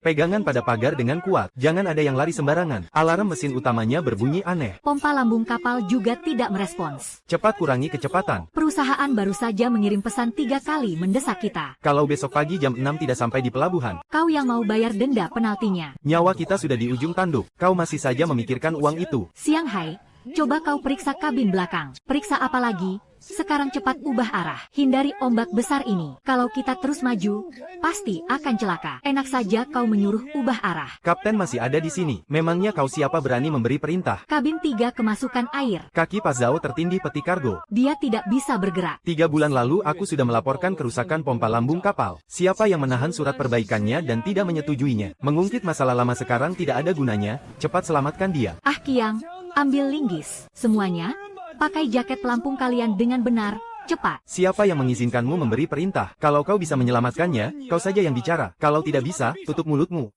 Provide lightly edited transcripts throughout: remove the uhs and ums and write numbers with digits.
Pegangan pada pagar dengan kuat. Jangan ada yang lari sembarangan. Alarm mesin utamanya berbunyi aneh. Pompa lambung kapal juga tidak merespons. Cepat kurangi kecepatan. Perusahaan baru saja mengirim pesan 3 kali mendesak kita. Kalau besok pagi jam 6 tidak sampai di pelabuhan, Kau yang mau bayar denda penaltinya. nyawa kita sudah di ujung tanduk. Kau masih saja memikirkan uang itu. Siang Hai, coba kau periksa kabin belakang. Periksa apa lagi? Sekarang cepat ubah arah. Hindari ombak besar ini. Kalau kita terus maju, pasti akan celaka. Enak saja kau menyuruh ubah arah. Kapten masih ada di sini. Memangnya kau siapa berani memberi perintah? Kabin 3 kemasukan air. Kaki Pak Zhao tertindih peti kargo. Dia tidak bisa bergerak. 3 bulan lalu aku sudah melaporkan kerusakan pompa lambung kapal. Siapa yang menahan surat perbaikannya dan tidak menyetujuinya? Mengungkit masalah lama sekarang tidak ada gunanya. Cepat selamatkan dia. Ah Kiang, ambil linggis. Semuanya, pakai jaket pelampung kalian dengan benar. Cepat. Siapa yang mengizinkanmu memberi perintah? Kalau kau bisa menyelamatkannya, kau saja yang bicara. Kalau tidak bisa, tutup mulutmu.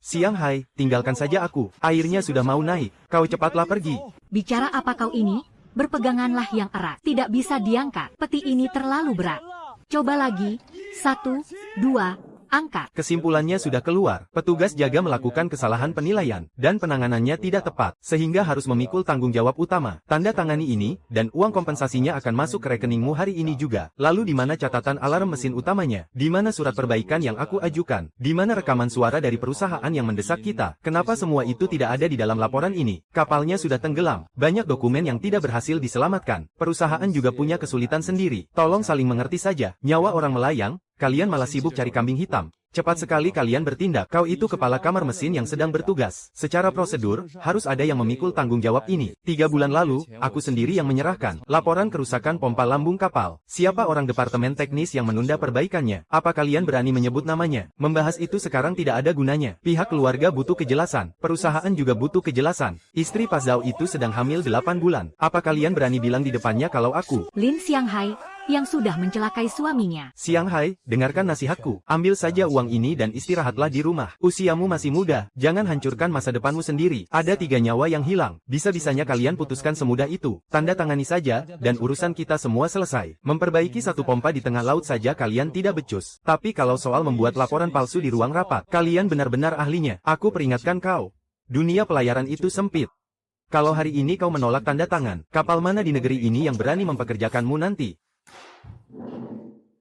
Siang Hai, tinggalkan saja aku. Airnya sudah mau naik. Kau cepatlah pergi. Bicara apa kau ini? Berpeganganlah yang erat. Tidak bisa diangkat. Peti ini terlalu berat. Coba lagi. 1, 2, angkat. Kesimpulannya sudah keluar. Petugas jaga melakukan kesalahan penilaian, dan penanganannya tidak tepat, sehingga harus memikul tanggung jawab utama. Tanda tangani ini, dan uang kompensasinya akan masuk ke rekeningmu hari ini juga. Lalu di mana catatan alarm mesin utamanya? Di mana surat perbaikan yang aku ajukan? Di mana rekaman suara dari perusahaan yang mendesak kita? Kenapa semua itu tidak ada di dalam laporan ini? Kapalnya sudah tenggelam. Banyak dokumen yang tidak berhasil diselamatkan. Perusahaan juga punya kesulitan sendiri. Tolong saling mengerti saja. Nyawa orang melayang. Kalian malah sibuk cari kambing hitam. Cepat sekali kalian bertindak. Kau itu kepala kamar mesin yang sedang bertugas. Secara prosedur, harus ada yang memikul tanggung jawab ini. 3 bulan lalu, aku sendiri yang menyerahkan laporan kerusakan pompa lambung kapal. Siapa orang departemen teknis yang menunda perbaikannya? Apa kalian berani menyebut namanya? Membahas itu sekarang tidak ada gunanya. Pihak keluarga butuh kejelasan. Perusahaan juga butuh kejelasan. Istri Pak Zhao itu sedang hamil 8 bulan. Apa kalian berani bilang di depannya kalau aku, Lin Xianghai, yang sudah mencelakai suaminya. Siang Hai, dengarkan nasihatku. Ambil saja uang ini dan istirahatlah di rumah. Usiamu masih muda. Jangan hancurkan masa depanmu sendiri. Ada 3 nyawa yang hilang. Bisa-bisanya kalian putuskan semudah itu. Tanda tangani saja, dan urusan kita semua selesai. Memperbaiki satu pompa di tengah laut saja kalian tidak becus. Tapi kalau soal membuat laporan palsu di ruang rapat, kalian benar-benar ahlinya. Aku peringatkan kau. Dunia pelayaran itu sempit. Kalau hari ini kau menolak tanda tangan, kapal mana di negeri ini yang berani mempekerjakanmu nanti?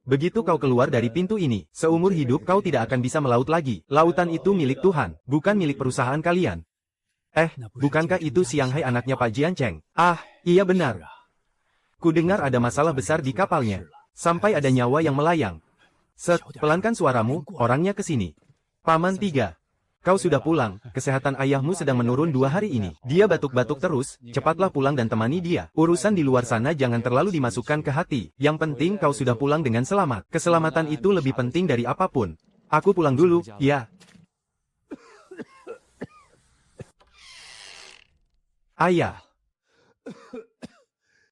Begitu kau keluar dari pintu ini, seumur hidup kau tidak akan bisa melaut lagi. Lautan itu milik Tuhan, bukan milik perusahaan kalian. Bukankah itu Xianghai anaknya Pak Jiancheng? Ah, iya benar. Kudengar ada masalah besar di kapalnya. Sampai ada nyawa yang melayang. Pelankan suaramu, orangnya ke sini. Paman 3. Kau sudah pulang, kesehatan ayahmu sedang menurun 2 hari ini. Dia batuk-batuk terus, cepatlah pulang dan temani dia. Urusan di luar sana jangan terlalu dimasukkan ke hati. Yang penting kau sudah pulang dengan selamat. Keselamatan itu lebih penting dari apapun. Aku pulang dulu, ya. Ayah.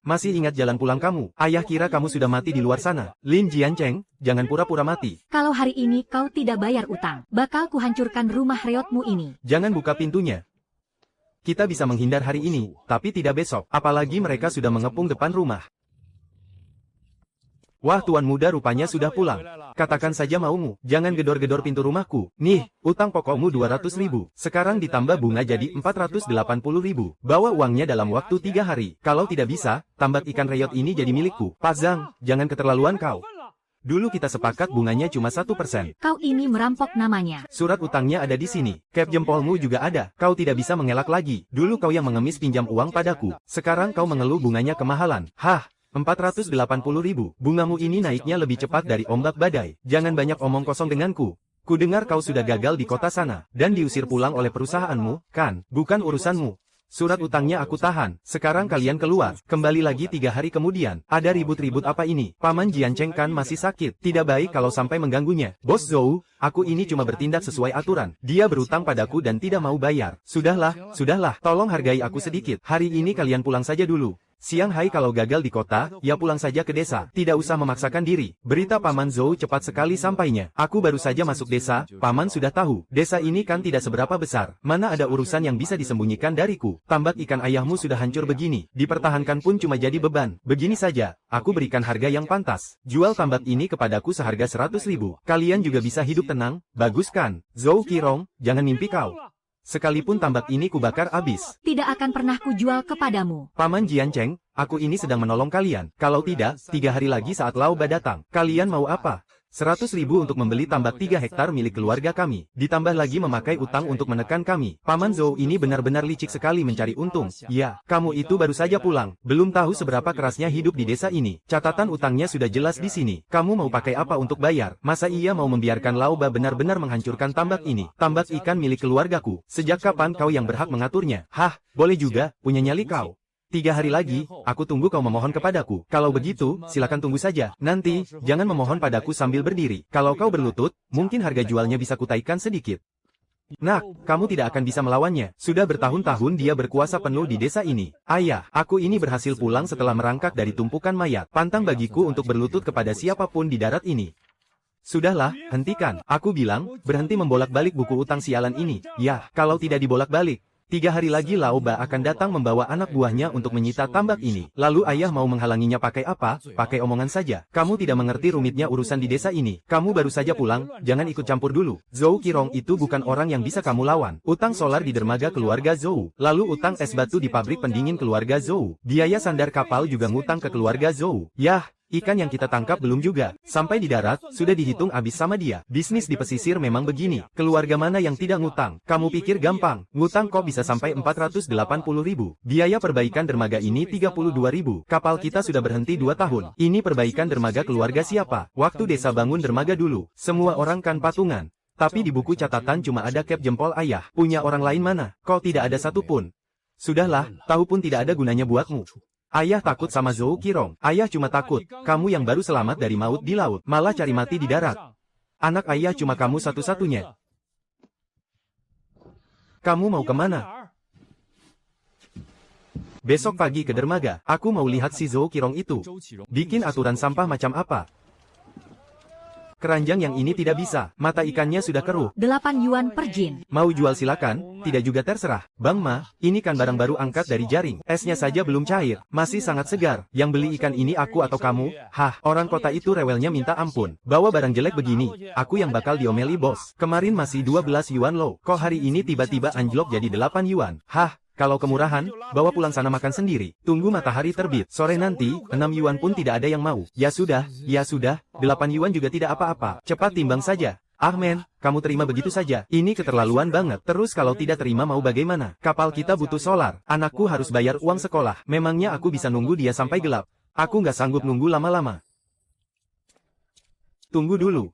Masih ingat jalan pulang kamu? Ayah kira kamu sudah mati di luar sana. Lin Jiancheng, jangan pura-pura mati. Kalau hari ini kau tidak bayar utang, bakal kuhancurkan rumah reotmu ini. Jangan buka pintunya. Kita bisa menghindar hari ini, tapi tidak besok. Apalagi mereka sudah mengepung depan rumah. Wah, tuan muda rupanya sudah pulang. Katakan saja maumu, jangan gedor-gedor pintu rumahku. Nih, utang pokokmu 200.000. Sekarang ditambah bunga jadi 480.000. Bawa uangnya dalam waktu 3 hari. Kalau tidak bisa, tambak ikan reot ini jadi milikku. Pak Zhang, jangan keterlaluan kau. Dulu kita sepakat bunganya cuma 1%. Kau ini merampok namanya. Surat utangnya ada di sini. Cap jempolmu juga ada. Kau tidak bisa mengelak lagi. Dulu kau yang mengemis pinjam uang padaku. Sekarang kau mengeluh bunganya kemahalan. Hah? 480.000. Bungamu ini naiknya lebih cepat dari ombak badai. Jangan banyak omong kosong denganku. Kudengar kau sudah gagal di kota sana, dan diusir pulang oleh perusahaanmu, kan? Bukan urusanmu. Surat utangnya aku tahan. Sekarang kalian keluar. Kembali lagi 3 hari kemudian. Ada ribut-ribut apa ini? Paman Jiancheng kan masih sakit. Tidak baik kalau sampai mengganggunya. Bos Zhou, aku ini cuma bertindak sesuai aturan. Dia berutang padaku dan tidak mau bayar. Sudahlah. Tolong hargai aku sedikit. Hari ini kalian pulang saja dulu. Siang Hai kalau gagal di kota, ya pulang saja ke desa. Tidak usah memaksakan diri. Berita Paman Zhou cepat sekali sampainya. Aku baru saja masuk desa, Paman sudah tahu. Desa ini kan tidak seberapa besar. Mana ada urusan yang bisa disembunyikan dariku. Tambak ikan ayahmu sudah hancur begini. Dipertahankan pun cuma jadi beban. Begini saja, aku berikan harga yang pantas. Jual tambak ini kepadaku seharga 100.000. Kalian juga bisa hidup tenang. Bagus kan? Zhou Qirong, jangan mimpi kau. Sekalipun tambak ini kubakar habis. Tidak akan pernah kujual kepadamu. Paman Jiancheng, aku ini sedang menolong kalian. Kalau tidak, 3 hari lagi saat Lao Ba datang. Kalian mau apa? 100.000 untuk membeli tambak 3 hektar milik keluarga kami. Ditambah lagi memakai utang untuk menekan kami. Paman Zhou ini benar-benar licik sekali mencari untung. Ya, kamu itu baru saja pulang. Belum tahu seberapa kerasnya hidup di desa ini. Catatan utangnya sudah jelas di sini. Kamu mau pakai apa untuk bayar? Masa ia mau membiarkan Lao Ba benar-benar menghancurkan tambak ini? Tambak ikan milik keluargaku. Sejak kapan kau yang berhak mengaturnya? Hah, boleh juga, punya nyali kau. 3 hari lagi, aku tunggu kau memohon kepadaku. Kalau begitu, silakan tunggu saja. Nanti, jangan memohon padaku sambil berdiri. Kalau kau berlutut, mungkin harga jualnya bisa kutaikan sedikit. Nak, kamu tidak akan bisa melawannya. Sudah bertahun-tahun dia berkuasa penuh di desa ini. Ayah, aku ini berhasil pulang setelah merangkak dari tumpukan mayat. Pantang bagiku untuk berlutut kepada siapapun di darat ini. Sudahlah, hentikan. Aku bilang, berhenti membolak-balik buku utang sialan ini. Ya, kalau tidak dibolak-balik. 3 hari lagi Lao Ba akan datang membawa anak buahnya untuk menyita tambak ini. Lalu ayah mau menghalanginya pakai apa? Pakai omongan saja. Kamu tidak mengerti rumitnya urusan di desa ini. Kamu baru saja pulang, jangan ikut campur dulu. Zhou Qirong itu bukan orang yang bisa kamu lawan. Utang solar di dermaga keluarga Zhou. Lalu utang es batu di pabrik pendingin keluarga Zhou. Biaya sandar kapal juga ngutang ke keluarga Zhou. Yah. Ikan yang kita tangkap belum juga. Sampai di darat, sudah dihitung habis sama dia. Bisnis di pesisir memang begini. Keluarga mana yang tidak ngutang? Kamu pikir gampang? Ngutang kok bisa sampai 480.000. Biaya perbaikan dermaga ini 32.000. Kapal kita sudah berhenti 2 tahun. Ini perbaikan dermaga keluarga siapa? Waktu desa bangun dermaga dulu. Semua orang kan patungan. Tapi di buku catatan cuma ada cap jempol ayah. Punya orang lain mana? Kok tidak ada satupun? Sudahlah, tahu pun tidak ada gunanya buatmu. Ayah takut sama Zhou Qirong. Ayah cuma takut, kamu yang baru selamat dari maut di laut, malah cari mati di darat. Anak ayah cuma kamu satu-satunya. Kamu mau kemana? Besok pagi ke dermaga, aku mau lihat si Zhou Qirong itu. Bikin aturan sampah macam apa? Keranjang yang ini tidak bisa, mata ikannya sudah keruh. 8 yuan per jin. Mau jual silakan, tidak juga terserah. Bang Ma, ini kan barang baru angkat dari jaring. Esnya saja belum cair, masih sangat segar. Yang beli ikan ini aku atau kamu? Hah, orang kota itu rewelnya minta ampun. Bawa barang jelek begini, aku yang bakal diomeli bos. Kemarin masih 12 yuan loh, kok hari ini tiba-tiba anjlok jadi 8 yuan? Hah? Kalau kemurahan, bawa pulang sana makan sendiri. Tunggu matahari terbit. Sore nanti, 6 yuan pun tidak ada yang mau. Ya sudah, 8 yuan juga tidak apa-apa. Cepat timbang saja. Ah men, kamu terima begitu saja. Ini keterlaluan banget. Terus kalau tidak terima mau bagaimana? Kapal kita butuh solar. Anakku harus bayar uang sekolah. Memangnya aku bisa nunggu dia sampai gelap? Aku nggak sanggup nunggu lama-lama. Tunggu dulu.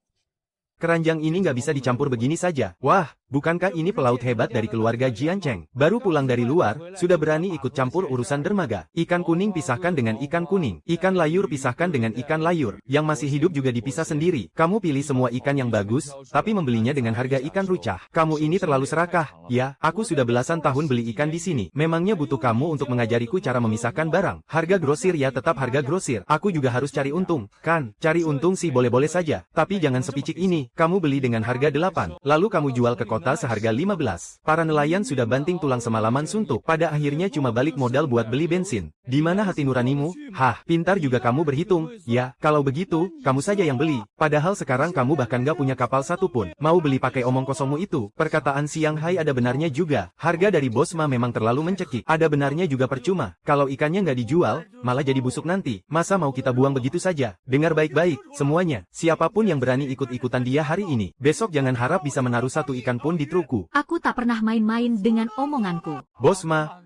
Keranjang ini nggak bisa dicampur begini saja. Wah, bukankah ini pelaut hebat dari keluarga Jiancheng? Baru pulang dari luar, sudah berani ikut campur urusan dermaga. Ikan kuning pisahkan dengan ikan kuning. Ikan layur pisahkan dengan ikan layur. Yang masih hidup juga dipisah sendiri. Kamu pilih semua ikan yang bagus, tapi membelinya dengan harga ikan rucah. Kamu ini terlalu serakah. Ya, aku sudah belasan tahun beli ikan di sini. Memangnya butuh kamu untuk mengajariku cara memisahkan barang. Harga grosir ya tetap harga grosir. Aku juga harus cari untung. Kan, cari untung sih boleh-boleh saja. Tapi jangan sepicik ini. Kamu beli dengan harga 8, lalu kamu jual ke kota seharga 15. Para nelayan sudah banting tulang semalaman suntuk, pada akhirnya cuma balik modal buat beli bensin. Di mana hati nuranimu? Hah, pintar juga kamu berhitung. Ya, kalau begitu, kamu saja yang beli. Padahal sekarang kamu bahkan gak punya kapal satupun. Mau beli pakai omong kosongmu itu. Perkataan Siang Hai ada benarnya juga. Harga dari bos Ma memang terlalu mencekik. Ada benarnya juga percuma. Kalau ikannya nggak dijual, malah jadi busuk nanti. Masa mau kita buang begitu saja? Dengar baik-baik, semuanya. Siapapun yang berani ikut-ikutan dia hari ini, besok jangan harap bisa menaruh satu ikan pun di truku. Aku tak pernah main-main dengan omonganku. Bos Ma,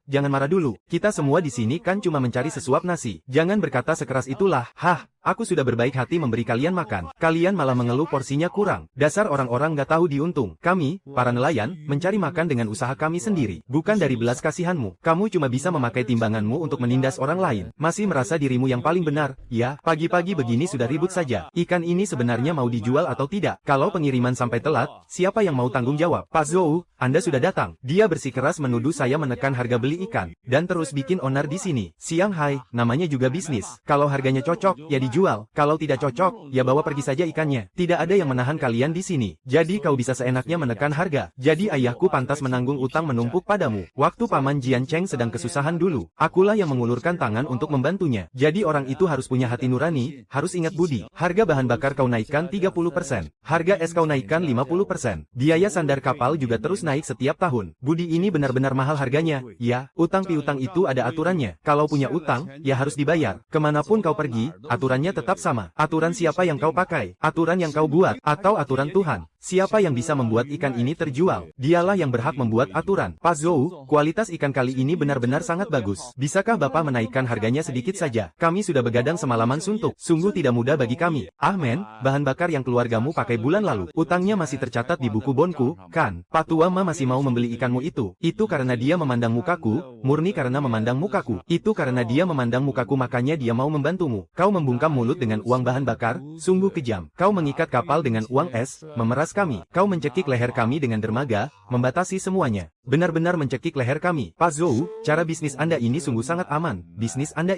jangan marah dulu. Kita semua di sini kan cuma mencari sesuap nasi. Jangan berkata sekeras itulah. Hah, Aku sudah berbaik hati memberi kalian makan. Kalian malah mengeluh porsinya kurang. Dasar orang-orang gak tahu diuntung. Kami, para nelayan, mencari makan dengan usaha kami sendiri. Bukan dari belas kasihanmu. Kamu cuma bisa memakai timbanganmu untuk menindas orang lain. Masih merasa dirimu yang paling benar. Ya, pagi-pagi begini sudah ribut saja. Ikan ini sebenarnya mau dijual atau tidak? Kalau pengiriman sampai telat, siapa yang mau tanggung jawab? Pak Zhou, Anda sudah datang. Dia bersikeras menuduh saya menekan harga beli ikan. Dan terus bikin onar di sini. Siang hai, namanya juga bisnis. Kalau harganya cocok, ya dijual. Kalau tidak cocok, ya bawa pergi saja ikannya. Tidak ada yang menahan kalian di sini. Jadi kau bisa seenaknya menekan harga. Jadi ayahku pantas menanggung utang menumpuk padamu. Waktu Paman Jian Cheng sedang kesusahan dulu, akulah yang mengulurkan tangan untuk membantunya. Jadi orang itu harus punya hati nurani, harus ingat budi. Harga bahan bakar kau naikkan 30%. Harga es kau naikkan 50%. Biaya sandar kapal juga terus naik setiap tahun. Budi ini benar-benar mahal harganya. Ya, utang piutang itu ada aturannya. Kalau punya utang, ya harus dibayar. Kemanapun kau pergi, aturannya tetap sama. Aturan siapa yang kau pakai? Aturan yang kau buat? Atau aturan Tuhan? Siapa yang bisa membuat ikan ini terjual? Dialah yang berhak membuat aturan. Pak Zhou, kualitas ikan kali ini benar-benar sangat bagus. Bisakah Bapak menaikkan harganya sedikit saja? Kami sudah begadang semalaman suntuk. Sungguh tidak mudah bagi kami. Men, bahan bakar yang keluargamu pakai bulan lalu. Utangnya masih tercatat di buku bonku, kan? Pak Tua Ma masih mau membeli ikanmu itu. Itu karena dia memandang mukaku, murni karena memandang mukaku. Itu karena dia memandang mukaku makanya dia mau membantumu. Kau membungkam mulut dengan uang bahan bakar, sungguh kejam. Kau mengikat kapal dengan uang es, memeras kami. Kau mencekik leher kami dengan dermaga, membatasi semuanya. Benar-benar mencekik leher kami. Pak Zhou, cara bisnis Anda ini sungguh sangat aman. Bisnis Anda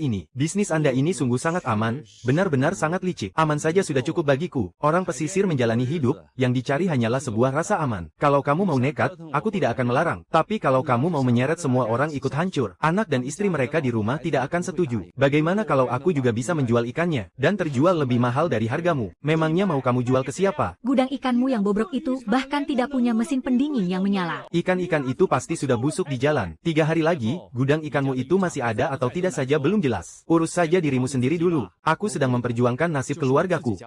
ini sungguh sangat aman, benar-benar sangat licik. Aman saja sudah cukup bagiku. Orang pesisir menjalani hidup, yang dicari hanyalah sebuah rasa aman. Kalau kamu mau nekat, aku tidak akan melarang. Tapi kalau kamu mau menyeret semua orang ikut hancur, anak dan istri mereka di rumah tidak akan setuju. Bagaimana kalau aku juga bisa menjual ikannya, dan terjual lebih mahal dari hargamu? Memangnya mau kamu jual ke siapa? Gudang ikanmu yang bobrok itu bahkan tidak punya mesin pendingin yang menyala. Ikan-ikan itu pasti sudah busuk di jalan. 3 hari lagi, gudang ikanmu itu masih ada atau tidak saja belum jelas. Urus saja dirimu sendiri dulu. Aku sedang memperjuangkan nasib keluargaku.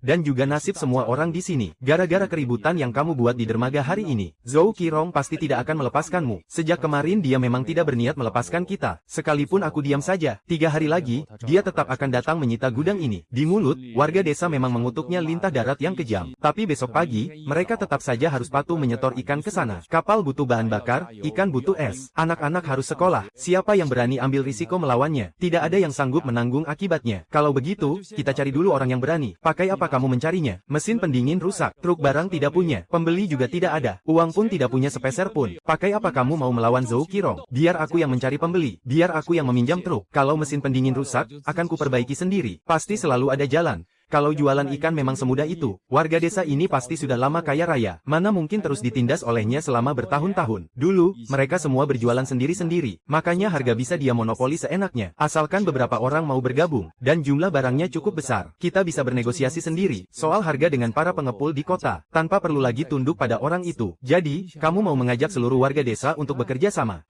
Dan juga nasib semua orang di sini. Gara-gara keributan yang kamu buat di dermaga hari ini, Zhou Qirong pasti tidak akan melepaskanmu. Sejak kemarin dia memang tidak berniat melepaskan kita. Sekalipun aku diam saja, 3 hari lagi, dia tetap akan datang menyita gudang ini. Di mulut, warga desa memang mengutuknya lintah darat yang kejam. Tapi besok pagi, mereka tetap saja harus patuh menyetor ikan ke sana. Kapal butuh bahan bakar, ikan butuh es. Anak-anak harus sekolah. Siapa yang berani ambil risiko melawannya? Tidak ada yang sanggup menanggung akibatnya. Kalau begitu, kita cari dulu orang yang berani. Pakai apa kamu mencarinya? Mesin pendingin rusak, truk barang tidak punya, pembeli juga tidak ada, uang pun tidak punya sepeser pun. Pakai apa kamu mau melawan Zhou Qirong? Biar aku yang mencari pembeli, biar aku yang meminjam truk. Kalau mesin pendingin rusak, akan kuperbaiki sendiri. Pasti selalu ada jalan. Kalau jualan ikan memang semudah itu, warga desa ini pasti sudah lama kaya raya. Mana mungkin terus ditindas olehnya selama bertahun-tahun. Dulu, mereka semua berjualan sendiri-sendiri. Makanya harga bisa dia monopoli seenaknya. Asalkan beberapa orang mau bergabung, dan jumlah barangnya cukup besar. Kita bisa bernegosiasi sendiri, soal harga dengan para pengepul di kota, tanpa perlu lagi tunduk pada orang itu. Jadi, kamu mau mengajak seluruh warga desa untuk bekerja sama?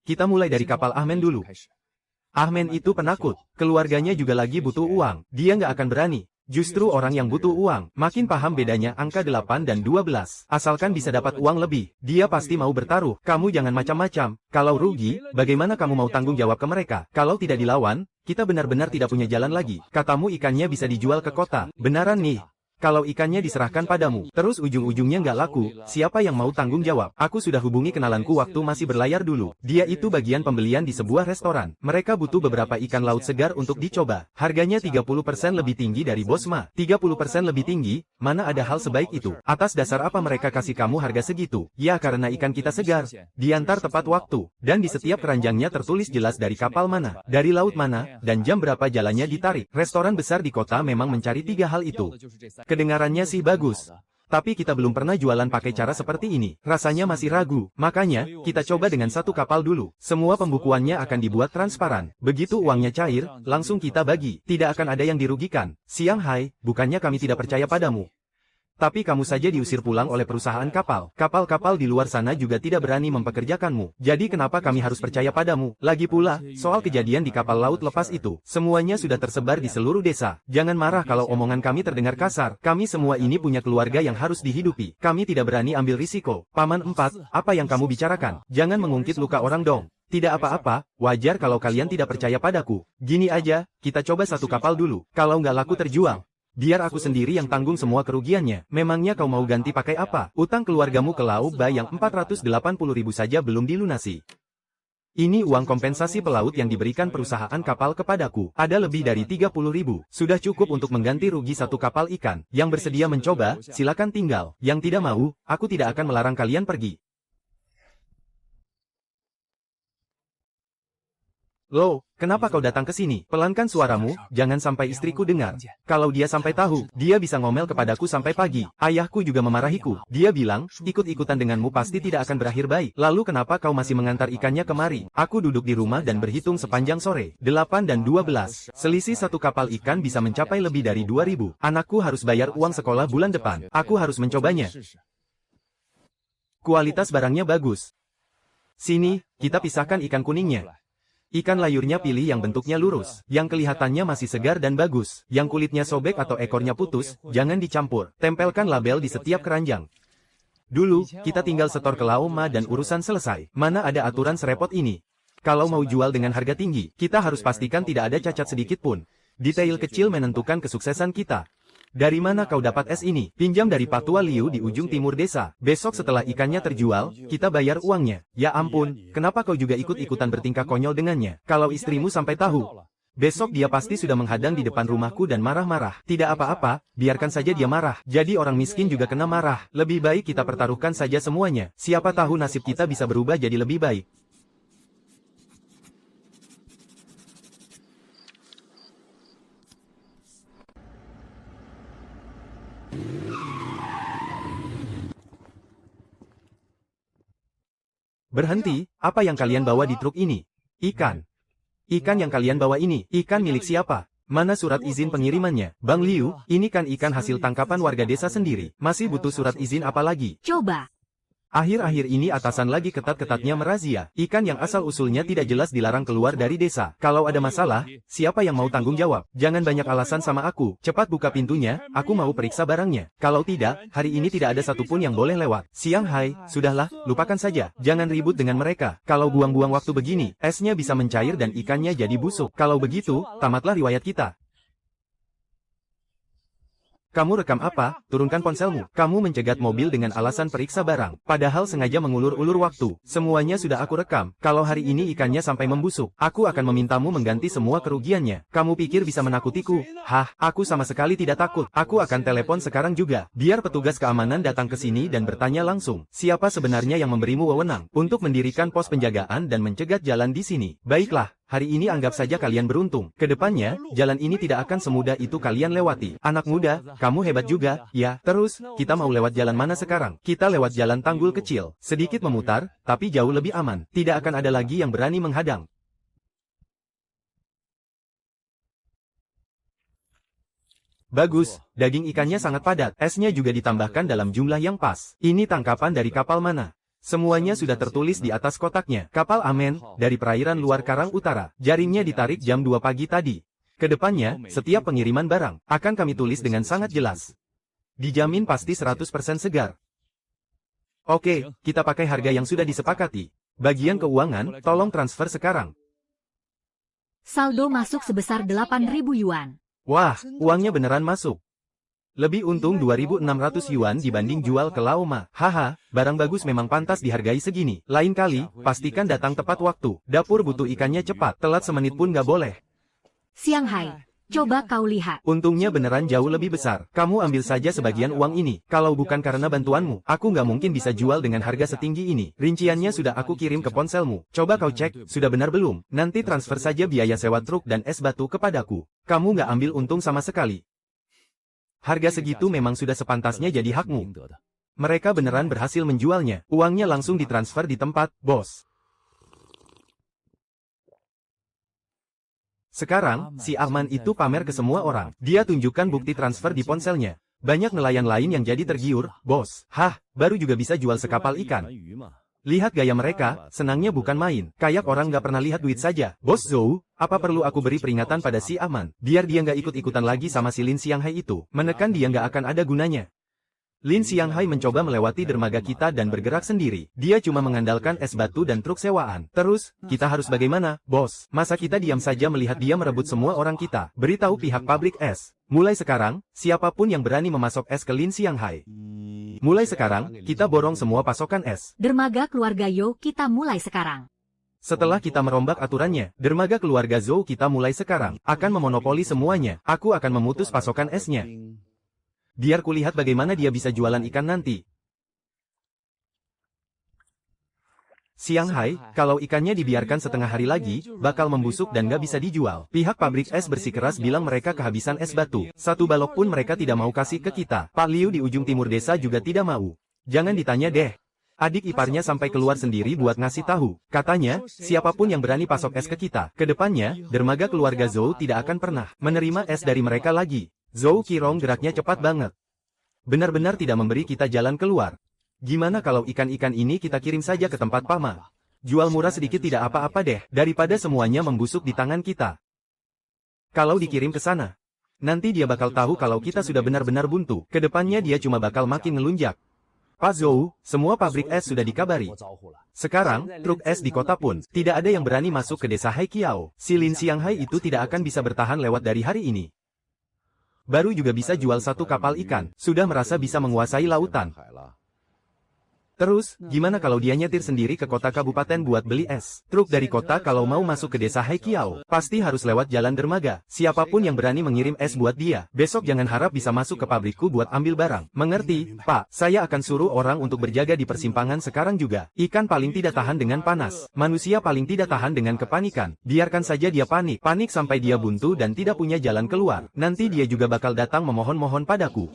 Kita mulai dari kapal Men dulu. Men itu penakut, keluarganya juga lagi butuh uang. Dia nggak akan berani. Justru orang yang butuh uang, makin paham bedanya angka 8 dan 12. Asalkan bisa dapat uang lebih, dia pasti mau bertaruh. Kamu jangan macam-macam. Kalau rugi, bagaimana kamu mau tanggung jawab ke mereka? Kalau tidak dilawan, kita benar-benar tidak punya jalan lagi. Katamu ikannya bisa dijual ke kota. Benaran nih. Kalau ikannya diserahkan padamu, terus ujung-ujungnya nggak laku, siapa yang mau tanggung jawab? Aku sudah hubungi kenalanku waktu masih berlayar dulu. Dia itu bagian pembelian di sebuah restoran. Mereka butuh beberapa ikan laut segar untuk dicoba. Harganya 30% lebih tinggi dari Bosma. 30% lebih tinggi? Mana ada hal sebaik itu? Atas dasar apa mereka kasih kamu harga segitu? Ya karena ikan kita segar. Diantar tepat waktu. Dan di setiap keranjangnya tertulis jelas dari kapal mana, dari laut mana, dan jam berapa jalannya ditarik. Restoran besar di kota memang mencari 3 hal itu. Kedengarannya sih bagus. Tapi kita belum pernah jualan pakai cara seperti ini. Rasanya masih ragu. Makanya, kita coba dengan satu kapal dulu. Semua pembukuannya akan dibuat transparan. Begitu uangnya cair, langsung kita bagi. Tidak akan ada yang dirugikan. Siang hai, bukannya kami tidak percaya padamu. Tapi kamu saja diusir pulang oleh perusahaan kapal. Kapal-kapal di luar sana juga tidak berani mempekerjakanmu. Jadi kenapa kami harus percaya padamu? Lagi pula, soal kejadian di kapal laut lepas itu, semuanya sudah tersebar di seluruh desa. Jangan marah kalau omongan kami terdengar kasar. Kami semua ini punya keluarga yang harus dihidupi. Kami tidak berani ambil risiko. Paman 4, apa yang kamu bicarakan? Jangan mengungkit luka orang dong. Tidak apa-apa, wajar kalau kalian tidak percaya padaku. Gini aja, kita coba satu kapal dulu. Kalau nggak laku terjual, biar aku sendiri yang tanggung semua kerugiannya. Memangnya kau mau ganti pakai apa? Utang keluargamu ke Laoba yang 480.000 saja belum dilunasi. Ini uang kompensasi pelaut yang diberikan perusahaan kapal kepadaku. Ada lebih dari 30.000. Sudah cukup untuk mengganti rugi satu kapal ikan. Yang bersedia mencoba, silakan tinggal. Yang tidak mau, aku tidak akan melarang kalian pergi. Lo, kenapa kau datang ke sini? Pelankan suaramu, jangan sampai istriku dengar. Kalau dia sampai tahu, dia bisa ngomel kepadaku sampai pagi. Ayahku juga memarahiku. Dia bilang, ikut-ikutan denganmu pasti tidak akan berakhir baik. Lalu kenapa kau masih mengantar ikannya kemari? Aku duduk di rumah dan berhitung sepanjang sore. 8 dan 12. Selisih satu kapal ikan bisa mencapai lebih dari 2.000. Anakku harus bayar uang sekolah bulan depan. Aku harus mencobanya. Kualitas barangnya bagus. Sini, kita pisahkan ikan kuningnya. Ikan layurnya pilih yang bentuknya lurus, yang kelihatannya masih segar dan bagus, yang kulitnya sobek atau ekornya putus, jangan dicampur. Tempelkan label di setiap keranjang. Dulu, kita tinggal setor ke Laoma dan urusan selesai. Mana ada aturan serepot ini? Kalau mau jual dengan harga tinggi, kita harus pastikan tidak ada cacat sedikit pun. Detail kecil menentukan kesuksesan kita. Dari mana kau dapat es ini? Pinjam dari Patua Liu di ujung timur desa. Besok setelah ikannya terjual, kita bayar uangnya. Ya ampun, kenapa kau juga ikut-ikutan bertingkah konyol dengannya? Kalau istrimu sampai tahu, besok dia pasti sudah menghadang di depan rumahku dan marah-marah. Tidak apa-apa, biarkan saja dia marah. Jadi orang miskin juga kena marah. Lebih baik kita pertaruhkan saja semuanya. Siapa tahu nasib kita bisa berubah jadi lebih baik. Berhenti, apa yang kalian bawa di truk ini? Ikan. Ikan yang kalian bawa ini, ikan milik siapa? Mana surat izin pengirimannya? Bang Liu, ini kan ikan hasil tangkapan warga desa sendiri. Masih butuh surat izin apa lagi? Coba. Akhir-akhir ini atasan lagi ketat-ketatnya merazia. Ikan yang asal-usulnya tidak jelas dilarang keluar dari desa. Kalau ada masalah, siapa yang mau tanggung jawab? Jangan banyak alasan sama aku. Cepat buka pintunya, aku mau periksa barangnya. Kalau tidak, hari ini tidak ada satupun yang boleh lewat. Siang hai, sudahlah, lupakan saja. Jangan ribut dengan mereka. Kalau buang-buang waktu begini, esnya bisa mencair dan ikannya jadi busuk. Kalau begitu, tamatlah riwayat kita. Kamu rekam apa? Turunkan ponselmu. Kamu mencegat mobil dengan alasan periksa barang. Padahal sengaja mengulur-ulur waktu. Semuanya sudah aku rekam. Kalau hari ini ikannya sampai membusuk, aku akan memintamu mengganti semua kerugiannya. Kamu pikir bisa menakutiku? Hah, aku sama sekali tidak takut. Aku akan telepon sekarang juga. Biar petugas keamanan datang ke sini dan bertanya langsung. Siapa sebenarnya yang memberimu wewenang untuk mendirikan pos penjagaan dan mencegat jalan di sini? Baiklah. Hari ini anggap saja kalian beruntung. Kedepannya, jalan ini tidak akan semudah itu kalian lewati. Anak muda, kamu hebat juga, ya. Terus, kita mau lewat jalan mana sekarang? Kita lewat jalan tanggul kecil. Sedikit memutar, tapi jauh lebih aman. Tidak akan ada lagi yang berani menghadang. Bagus, daging ikannya sangat padat. Esnya juga ditambahkan dalam jumlah yang pas. Ini tangkapan dari kapal mana? Semuanya sudah tertulis di atas kotaknya. Kapal Amen, dari perairan luar Karang Utara. Jaringnya ditarik jam 2 pagi tadi. Kedepannya, setiap pengiriman barang, akan kami tulis dengan sangat jelas. Dijamin pasti 100% segar. Oke, kita pakai harga yang sudah disepakati. Bagian keuangan, tolong transfer sekarang. Saldo masuk sebesar 8.000 yuan. Wah, uangnya beneran masuk. Lebih untung 2.600 yuan dibanding jual ke Laoma. Haha, barang bagus memang pantas dihargai segini. Lain kali, pastikan datang tepat waktu. Dapur butuh ikannya cepat, telat semenit pun nggak boleh. Siang hai, coba kau lihat. Untungnya beneran jauh lebih besar. Kamu ambil saja sebagian uang ini. Kalau bukan karena bantuanmu, aku nggak mungkin bisa jual dengan harga setinggi ini. Rinciannya sudah aku kirim ke ponselmu. Coba kau cek, sudah benar belum? Nanti transfer saja biaya sewa truk dan es batu kepadaku. Kamu nggak ambil untung sama sekali. Harga segitu memang sudah sepantasnya jadi hakmu. Mereka beneran berhasil menjualnya. Uangnya langsung ditransfer di tempat, bos. Sekarang, si Ahman itu pamer ke semua orang. Dia tunjukkan bukti transfer di ponselnya. Banyak nelayan lain yang jadi tergiur, bos. Hah, baru juga bisa jual sekapal ikan. Lihat gaya mereka, senangnya bukan main. Kayak orang nggak pernah lihat duit saja. Bos Zhou, apa perlu aku beri peringatan pada si Ahman? Biar dia nggak ikut-ikutan lagi sama si Lin Xianghai itu. Menekan dia nggak akan ada gunanya. Lin Xianghai mencoba melewati dermaga kita dan bergerak sendiri. Dia cuma mengandalkan es batu dan truk sewaan. Terus, kita harus bagaimana, bos? Masa kita diam saja melihat dia merebut semua orang kita? Beritahu pihak pabrik es. Mulai sekarang, siapapun yang berani memasok es ke Lin Xianghai. Mulai sekarang, kita borong semua pasokan es. Dermaga keluarga Yo kita mulai sekarang. Setelah kita merombak aturannya, dermaga keluarga Zhou kita mulai sekarang akan memonopoli semuanya. Aku akan memutus pasokan esnya. Biar kulihat bagaimana dia bisa jualan ikan nanti. Xianghai, kalau ikannya dibiarkan setengah hari lagi, bakal membusuk dan gak bisa dijual. Pihak pabrik es bersikeras bilang mereka kehabisan es batu. Satu balok pun mereka tidak mau kasih ke kita. Pak Liu di ujung timur desa juga tidak mau. Jangan ditanya deh. Adik iparnya sampai keluar sendiri buat ngasih tahu. Katanya, siapapun yang berani pasok es ke kita, kedepannya, dermaga keluarga Zhou tidak akan pernah menerima es dari mereka lagi. Zhou Qirong geraknya cepat banget. Benar-benar tidak memberi kita jalan keluar. Gimana kalau ikan-ikan ini kita kirim saja ke tempat Pama? Jual murah sedikit tidak apa-apa deh, daripada semuanya membusuk di tangan kita. Kalau dikirim ke sana, nanti dia bakal tahu kalau kita sudah benar-benar buntu. Kedepannya dia cuma bakal makin ngelunjak. Pak Zhou, semua pabrik es sudah dikabari. Sekarang, truk es di kota pun, tidak ada yang berani masuk ke desa Haiqiao. Si Lin Xianghai itu tidak akan bisa bertahan lewat dari hari ini. Baru juga bisa jual satu kapal ikan, sudah merasa bisa menguasai lautan. Terus, gimana kalau dia nyetir sendiri ke kota kabupaten buat beli es? Truk dari kota kalau mau masuk ke desa Haiqiao, pasti harus lewat jalan dermaga. Siapapun yang berani mengirim es buat dia, besok jangan harap bisa masuk ke pabrikku buat ambil barang. Mengerti, Pak? Saya akan suruh orang untuk berjaga di persimpangan sekarang juga. Ikan paling tidak tahan dengan panas. Manusia paling tidak tahan dengan kepanikan. Biarkan saja dia panik. Panik sampai dia buntu dan tidak punya jalan keluar. Nanti dia juga bakal datang memohon-mohon padaku.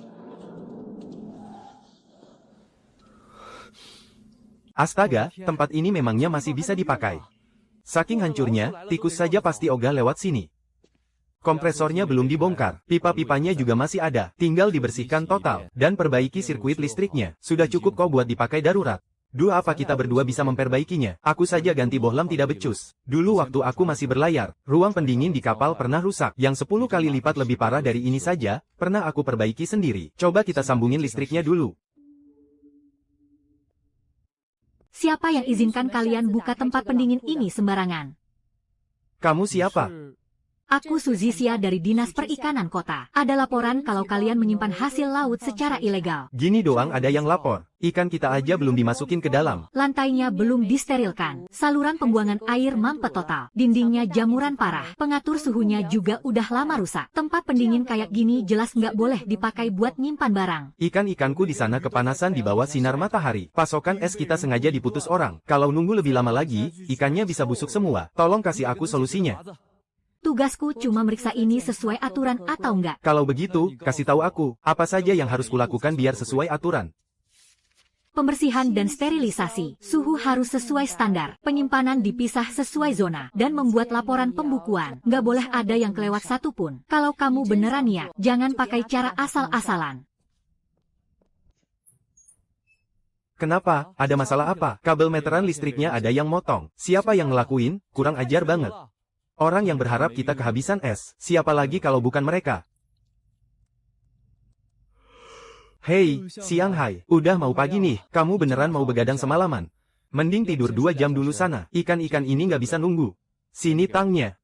Astaga, tempat ini memangnya masih bisa dipakai. Saking hancurnya, tikus saja pasti ogah lewat sini. Kompresornya belum dibongkar, pipa-pipanya juga masih ada, tinggal dibersihkan total, dan perbaiki sirkuit listriknya. Sudah cukup kok buat dipakai darurat. Dua apa kita berdua bisa memperbaikinya? Aku saja ganti bohlam tidak becus. Dulu waktu aku masih berlayar, ruang pendingin di kapal pernah rusak, yang 10 kali lipat lebih parah dari ini saja, pernah aku perbaiki sendiri. Coba kita sambungin listriknya dulu. Siapa yang izinkan kalian buka tempat pendingin ini sembarangan? Kamu siapa? Aku Suzisia dari Dinas Perikanan Kota. Ada laporan kalau kalian menyimpan hasil laut secara ilegal. Gini doang ada yang lapor. Ikan kita aja belum dimasukin ke dalam. Lantainya belum disterilkan. Saluran pembuangan air mampet total. Dindingnya jamuran parah. Pengatur suhunya juga udah lama rusak. Tempat pendingin kayak gini jelas nggak boleh dipakai buat nyimpan barang. Ikan-ikanku di sana kepanasan di bawah sinar matahari. Pasokan es kita sengaja diputus orang. Kalau nunggu lebih lama lagi, ikannya bisa busuk semua. Tolong kasih aku solusinya. Tugasku cuma meriksa ini sesuai aturan atau enggak. Kalau begitu, kasih tahu aku, apa saja yang harus kulakukan biar sesuai aturan. Pembersihan dan sterilisasi, suhu harus sesuai standar, penyimpanan dipisah sesuai zona, dan membuat laporan pembukuan. Nggak boleh ada yang kelewat satu pun. Kalau kamu beneran ya, jangan pakai cara asal-asalan. Kenapa? Ada masalah apa? Kabel meteran listriknya ada yang motong. Siapa yang ngelakuin? Kurang ajar banget. Orang yang berharap kita kehabisan es, siapa lagi kalau bukan mereka? Hei, Xianghai, udah mau pagi nih, kamu beneran mau begadang semalaman? Mending tidur 2 jam dulu sana, ikan-ikan ini nggak bisa nunggu. Sini tangnya.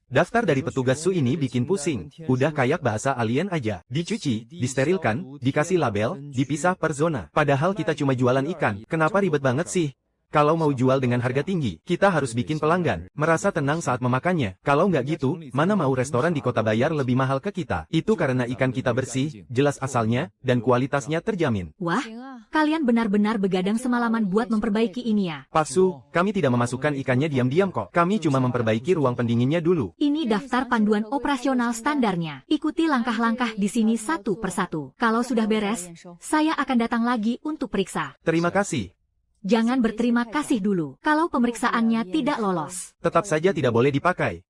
Daftar dari petugas su ini bikin pusing, udah kayak bahasa alien aja. Dicuci, disterilkan, dikasih label, dipisah per zona. Padahal kita cuma jualan ikan, kenapa ribet banget sih? Kalau mau jual dengan harga tinggi, kita harus bikin pelanggan merasa tenang saat memakannya. Kalau nggak gitu, mana mau restoran di kota bayar lebih mahal ke kita? Itu karena ikan kita bersih, jelas asalnya, dan kualitasnya terjamin. Wah, kalian benar-benar begadang semalaman buat memperbaiki ini ya? Pak Su, kami tidak memasukkan ikannya diam-diam kok. Kami cuma memperbaiki ruang pendinginnya dulu. Ini daftar panduan operasional standarnya. Ikuti langkah-langkah di sini satu persatu. Kalau sudah beres, saya akan datang lagi untuk periksa. Terima kasih. Jangan berterima kasih dulu, kalau pemeriksaannya tidak lolos. Tetap saja tidak boleh dipakai.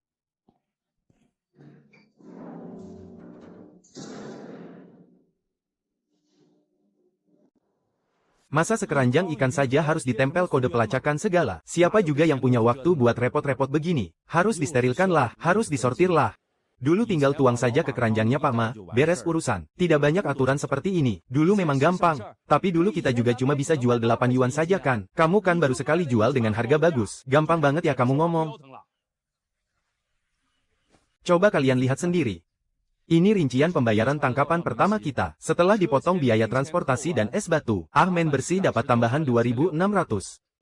Masa sekeranjang ikan saja harus ditempel kode pelacakan segala? Siapa juga yang punya waktu buat repot-repot begini? Harus disterilkan lah, harus disortir lah. Dulu tinggal tuang saja ke keranjangnya Pak Ma, beres urusan. Tidak banyak aturan seperti ini. Dulu memang gampang. Tapi dulu kita juga cuma bisa jual 8 yuan saja kan. Kamu kan baru sekali jual dengan harga bagus. Gampang banget ya kamu ngomong. Coba kalian lihat sendiri. Ini rincian pembayaran tangkapan pertama kita. Setelah dipotong biaya transportasi dan es batu, men bersih dapat tambahan 2.600.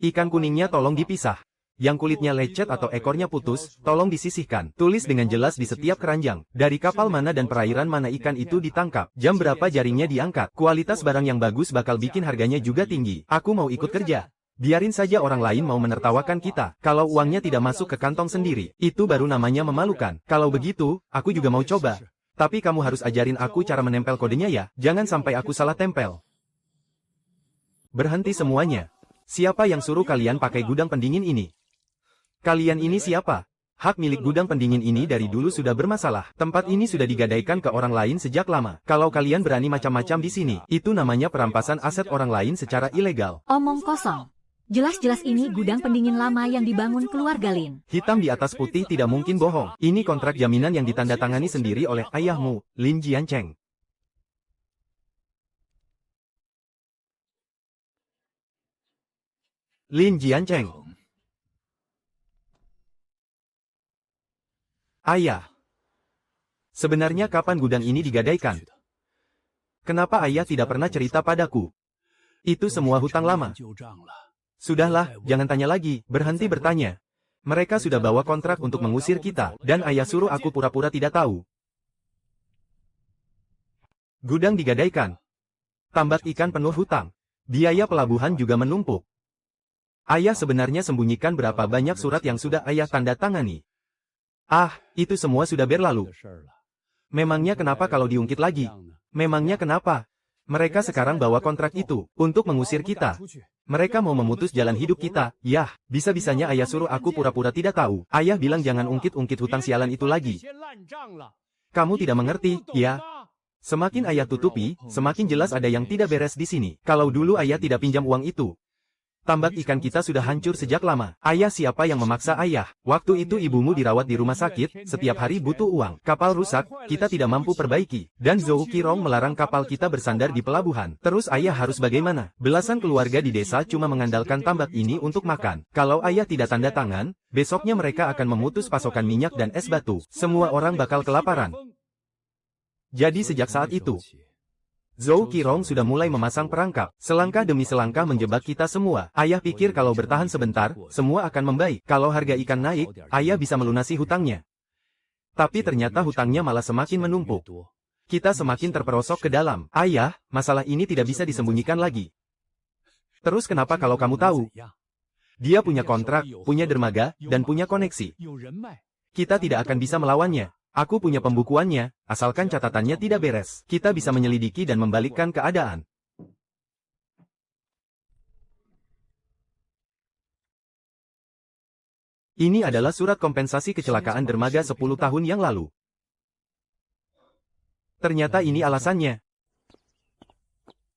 Ikan kuningnya tolong dipisah. Yang kulitnya lecet atau ekornya putus, tolong disisihkan. Tulis dengan jelas di setiap keranjang. Dari kapal mana dan perairan mana ikan itu ditangkap. Jam berapa jaringnya diangkat. Kualitas barang yang bagus bakal bikin harganya juga tinggi. Aku mau ikut kerja. Biarin saja orang lain mau menertawakan kita. Kalau uangnya tidak masuk ke kantong sendiri, itu baru namanya memalukan. Kalau begitu, aku juga mau coba. Tapi kamu harus ajarin aku cara menempel kodenya ya. Jangan sampai aku salah tempel. Berhenti semuanya. Siapa yang suruh kalian pakai gudang pendingin ini? Kalian ini siapa? Hak milik gudang pendingin ini dari dulu sudah bermasalah. Tempat ini sudah digadaikan ke orang lain sejak lama. Kalau kalian berani macam-macam di sini, itu namanya perampasan aset orang lain secara ilegal. Omong kosong. Jelas-jelas ini gudang pendingin lama yang dibangun keluarga Lin. Hitam di atas putih tidak mungkin bohong. Ini kontrak jaminan yang ditandatangani sendiri oleh ayahmu, Lin Jiancheng. Lin Jiancheng. Ayah. Sebenarnya kapan gudang ini digadaikan? Kenapa ayah tidak pernah cerita padaku? Itu semua hutang lama. Sudahlah, jangan tanya lagi, berhenti bertanya. Mereka sudah bawa kontrak untuk mengusir kita, dan ayah suruh aku pura-pura tidak tahu. Gudang digadaikan. Tambak ikan penuh hutang. Biaya pelabuhan juga menumpuk. Ayah sebenarnya sembunyikan berapa banyak surat yang sudah ayah tanda tangani. Itu semua sudah berlalu. Memangnya kenapa kalau diungkit lagi? Memangnya kenapa? Mereka sekarang bawa kontrak itu untuk mengusir kita. Mereka mau memutus jalan hidup kita. Yah, bisa-bisanya ayah suruh aku pura-pura tidak tahu. Ayah bilang jangan ungkit-ungkit hutang sialan itu lagi. Kamu tidak mengerti, ya? Semakin ayah tutupi, semakin jelas ada yang tidak beres di sini. Kalau dulu ayah tidak pinjam uang itu, tambak ikan kita sudah hancur sejak lama. Ayah siapa yang memaksa ayah? Waktu itu ibumu dirawat di rumah sakit, setiap hari butuh uang. Kapal rusak, kita tidak mampu perbaiki. Dan Zhou Qirong melarang kapal kita bersandar di pelabuhan. Terus ayah harus bagaimana? Belasan keluarga di desa cuma mengandalkan tambak ini untuk makan. Kalau ayah tidak tanda tangan, besoknya mereka akan memutus pasokan minyak dan es batu. Semua orang bakal kelaparan. Jadi sejak saat itu, Zhou Qirong sudah mulai memasang perangkap, selangkah demi selangkah menjebak kita semua. Ayah pikir kalau bertahan sebentar, semua akan membaik. Kalau harga ikan naik, ayah bisa melunasi hutangnya. Tapi ternyata hutangnya malah semakin menumpuk. Kita semakin terperosok ke dalam. Ayah, masalah ini tidak bisa disembunyikan lagi. Terus kenapa kalau kamu tahu? Dia punya kontrak, punya dermaga, dan punya koneksi. Kita tidak akan bisa melawannya. Aku punya pembukuannya, asalkan catatannya tidak beres. Kita bisa menyelidiki dan membalikkan keadaan. Ini adalah surat kompensasi kecelakaan dermaga 10 tahun yang lalu. Ternyata ini alasannya.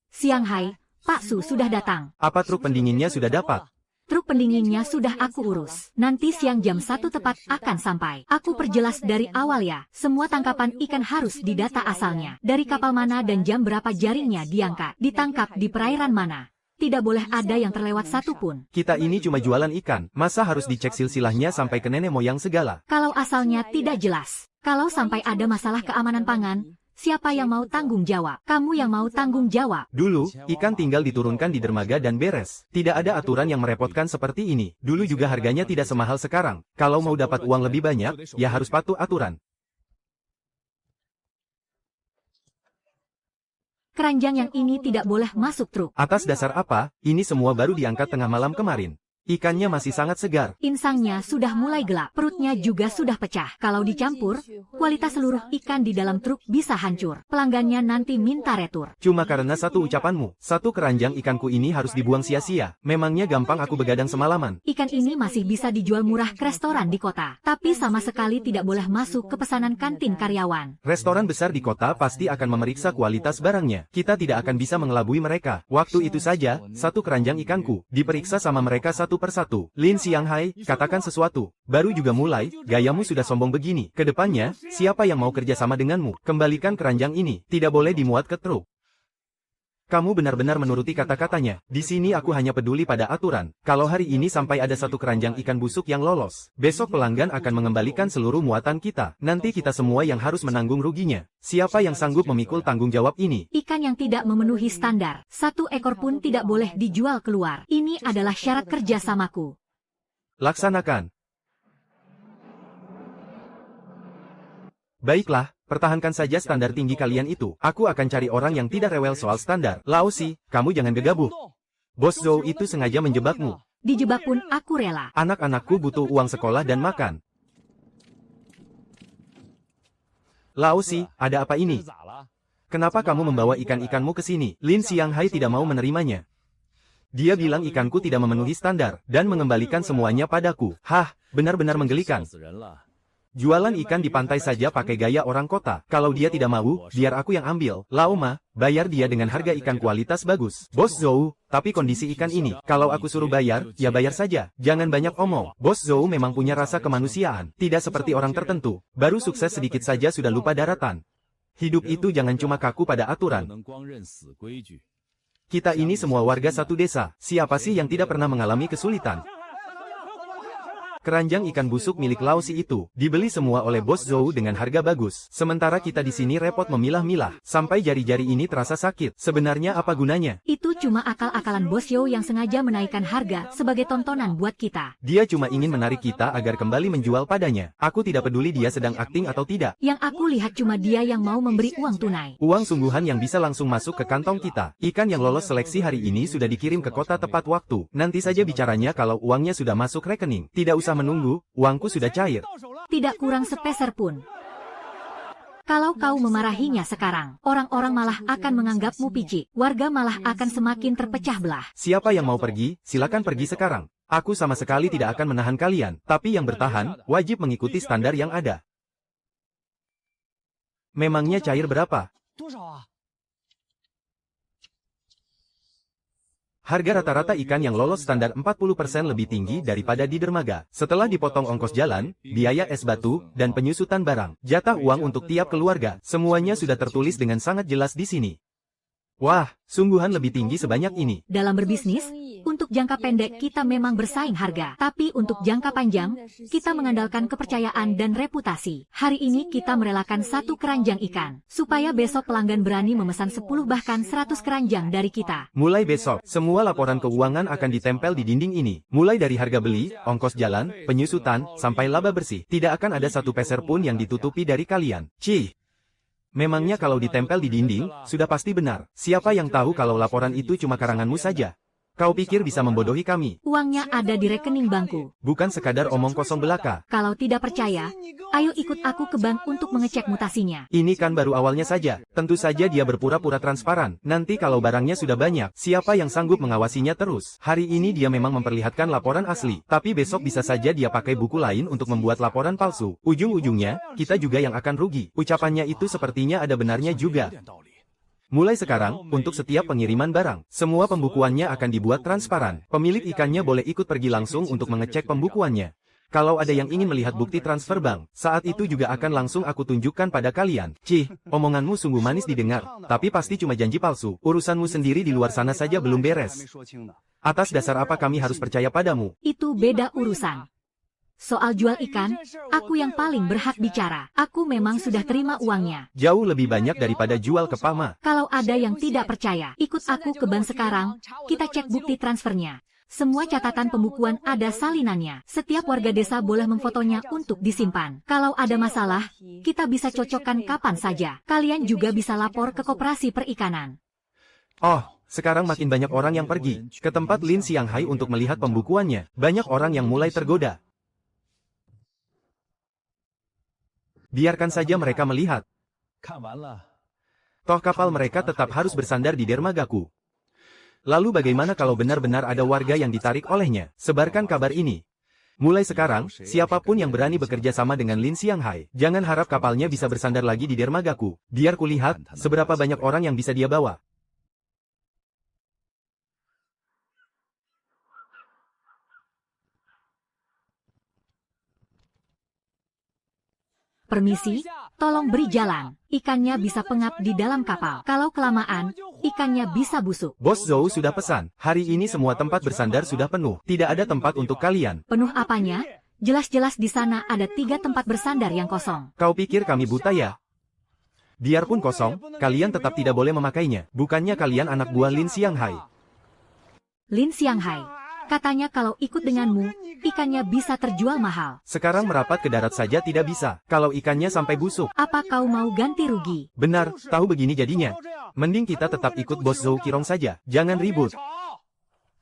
Siang hai, Pak Su sudah datang. Apa truk pendinginnya sudah dapat? Truk pendinginnya sudah aku urus. Nanti siang jam 1 tepat akan sampai. Aku perjelas dari awal ya. Semua tangkapan ikan harus didata asalnya. Dari kapal mana dan jam berapa jaringnya diangkat. Ditangkap di perairan mana. Tidak boleh ada yang terlewat satupun. Kita ini cuma jualan ikan. Masa harus dicek silsilahnya sampai ke nenek moyang segala? Kalau asalnya tidak jelas. Kalau sampai ada masalah keamanan pangan, siapa yang mau tanggung jawab? Kamu yang mau tanggung jawab. Dulu, ikan tinggal diturunkan di dermaga dan beres. Tidak ada aturan yang merepotkan seperti ini. Dulu juga harganya tidak semahal sekarang. Kalau mau dapat uang lebih banyak, ya harus patuh aturan. Keranjang yang ini tidak boleh masuk truk. Atas dasar apa? Ini semua baru diangkat tengah malam kemarin. Ikannya masih sangat segar. Insangnya sudah mulai gelap, perutnya juga sudah pecah. Kalau dicampur, kualitas seluruh ikan di dalam truk bisa hancur. Pelanggannya nanti minta retur. Cuma karena satu ucapanmu, satu keranjang ikanku ini harus dibuang sia-sia. Memangnya gampang aku begadang semalaman? Ikan ini masih bisa dijual murah ke restoran di kota. Tapi sama sekali tidak boleh masuk ke pesanan kantin karyawan. Restoran besar di kota pasti akan memeriksa kualitas barangnya. Kita tidak akan bisa mengelabui mereka. Waktu itu saja, satu keranjang ikanku diperiksa sama mereka satu satu persatu. Lin Xianghai, katakan sesuatu. Baru juga mulai, gayamu sudah sombong begini. Kedepannya, siapa yang mau kerja sama denganmu? Kembalikan keranjang ini, tidak boleh dimuat ke truk. Kamu benar-benar menuruti kata-katanya. Di sini aku hanya peduli pada aturan. Kalau hari ini sampai ada satu keranjang ikan busuk yang lolos, besok pelanggan akan mengembalikan seluruh muatan kita. Nanti kita semua yang harus menanggung ruginya. Siapa yang sanggup memikul tanggung jawab ini? Ikan yang tidak memenuhi standar, satu ekor pun tidak boleh dijual keluar. Ini adalah syarat kerjasamaku. Laksanakan. Baiklah, pertahankan saja standar tinggi kalian itu. Aku akan cari orang yang tidak rewel soal standar. Lao Si, kamu jangan gegabah. Bos Zhou itu sengaja menjebakmu. Dijebak pun aku rela. Anak-anakku butuh uang sekolah dan makan. Lao Si, ada apa ini? Kenapa kamu membawa ikan-ikanmu ke sini? Lin Xianghai tidak mau menerimanya. Dia bilang ikanku tidak memenuhi standar, dan mengembalikan semuanya padaku. Hah, benar-benar menggelikan. Jualan ikan di pantai saja pakai gaya orang kota. Kalau dia tidak mau, biar aku yang ambil. Lao Ma, bayar dia dengan harga ikan kualitas bagus. Bos Zhou, tapi kondisi ikan ini, kalau aku suruh bayar, ya bayar saja. Jangan banyak omong. Bos Zhou memang punya rasa kemanusiaan. Tidak seperti orang tertentu. Baru sukses sedikit saja sudah lupa daratan. Hidup itu jangan cuma kaku pada aturan. Kita ini semua warga satu desa. Siapa sih yang tidak pernah mengalami kesulitan? Keranjang ikan busuk milik Lao Si itu dibeli semua oleh Bos Zhou dengan harga bagus. Sementara kita di sini repot memilah-milah. Sampai jari-jari ini terasa sakit. Sebenarnya apa gunanya? Itu cuma akal-akalan Bos Zhou yang sengaja menaikkan harga sebagai tontonan buat kita. Dia cuma ingin menarik kita agar kembali menjual padanya. Aku tidak peduli dia sedang akting atau tidak. Yang aku lihat cuma dia yang mau memberi uang tunai. Uang sungguhan yang bisa langsung masuk ke kantong kita. Ikan yang lolos seleksi hari ini sudah dikirim ke kota tepat waktu. Nanti saja bicaranya kalau uangnya sudah masuk rekening. Tidak usah menunggu, uangku sudah cair. Tidak kurang sepeser pun. Kalau kau memarahinya sekarang, orang-orang malah akan menganggapmu picik. Warga malah akan semakin terpecah belah. Siapa yang mau pergi, silakan pergi sekarang. Aku sama sekali tidak akan menahan kalian. Tapi yang bertahan, wajib mengikuti standar yang ada. Memangnya cair berapa? Harga rata-rata ikan yang lolos standar 40% lebih tinggi daripada di dermaga. Setelah dipotong ongkos jalan, biaya es batu, dan penyusutan barang, jatah uang untuk tiap keluarga, semuanya sudah tertulis dengan sangat jelas di sini. Wah, sungguhan lebih tinggi sebanyak ini. Dalam berbisnis, untuk jangka pendek kita memang bersaing harga. Tapi untuk jangka panjang, kita mengandalkan kepercayaan dan reputasi. Hari ini kita merelakan satu keranjang ikan, supaya besok pelanggan berani memesan 10 bahkan 100 keranjang dari kita. Mulai besok, semua laporan keuangan akan ditempel di dinding ini. Mulai dari harga beli, ongkos jalan, penyusutan, sampai laba bersih. Tidak akan ada satu peser pun yang ditutupi dari kalian. Cih! Memangnya kalau ditempel di dinding, sudah pasti benar. Siapa yang tahu kalau laporan itu cuma karanganmu saja? Kau pikir bisa membodohi kami? Uangnya ada di rekening bankku. Bukan sekadar omong kosong belaka. Kalau tidak percaya, ayo ikut aku ke bank untuk mengecek mutasinya. Ini kan baru awalnya saja. Tentu saja dia berpura-pura transparan. Nanti kalau barangnya sudah banyak, siapa yang sanggup mengawasinya terus? Hari ini dia memang memperlihatkan laporan asli. Tapi besok bisa saja dia pakai buku lain untuk membuat laporan palsu. Ujung-ujungnya, kita juga yang akan rugi. Ucapannya itu sepertinya ada benarnya juga. Mulai sekarang, untuk setiap pengiriman barang, semua pembukuannya akan dibuat transparan. Pemilik ikannya boleh ikut pergi langsung untuk mengecek pembukuannya. Kalau ada yang ingin melihat bukti transfer bank, saat itu juga akan langsung aku tunjukkan pada kalian. Cih, omonganmu sungguh manis didengar, tapi pasti cuma janji palsu. Urusanmu sendiri di luar sana saja belum beres. Atas dasar apa kami harus percaya padamu? Itu beda urusan. Soal jual ikan, aku yang paling berhak bicara. Aku memang sudah terima uangnya. Jauh lebih banyak daripada jual ke Pama. Kalau ada yang tidak percaya, ikut aku ke bank sekarang, kita cek bukti transfernya. Semua catatan pembukuan ada salinannya. Setiap warga desa boleh memfotonya untuk disimpan. Kalau ada masalah, kita bisa cocokkan kapan saja. Kalian juga bisa lapor ke koperasi perikanan. Oh, sekarang makin banyak orang yang pergi ke tempat Lin Xianghai untuk melihat pembukuannya. Banyak orang yang mulai tergoda. Biarkan saja mereka melihat. Toh kapal mereka tetap harus bersandar di dermagaku. Lalu bagaimana kalau benar-benar ada warga yang ditarik olehnya? Sebarkan kabar ini. Mulai sekarang, siapapun yang berani bekerja sama dengan Lin Xianghai, jangan harap kapalnya bisa bersandar lagi di dermagaku. Biar kulihat, seberapa banyak orang yang bisa dia bawa. Permisi, tolong beri jalan. Ikannya bisa pengap di dalam kapal. Kalau kelamaan, ikannya bisa busuk. Bos Zhou sudah pesan. Hari ini semua tempat bersandar sudah penuh. Tidak ada tempat untuk kalian. Penuh apanya? Jelas-jelas di sana ada 3 tempat bersandar yang kosong. Kau pikir kami buta ya? Biarpun kosong, kalian tetap tidak boleh memakainya. Bukannya kalian anak buah Lin Xianghai. Lin Xianghai, katanya kalau ikut denganmu, ikannya bisa terjual mahal. Sekarang merapat ke darat saja tidak bisa. Kalau ikannya sampai busuk. Apa kau mau ganti rugi? Benar, tahu begini jadinya. Mending kita tetap ikut Bos Zhou Qirong saja. Jangan ribut.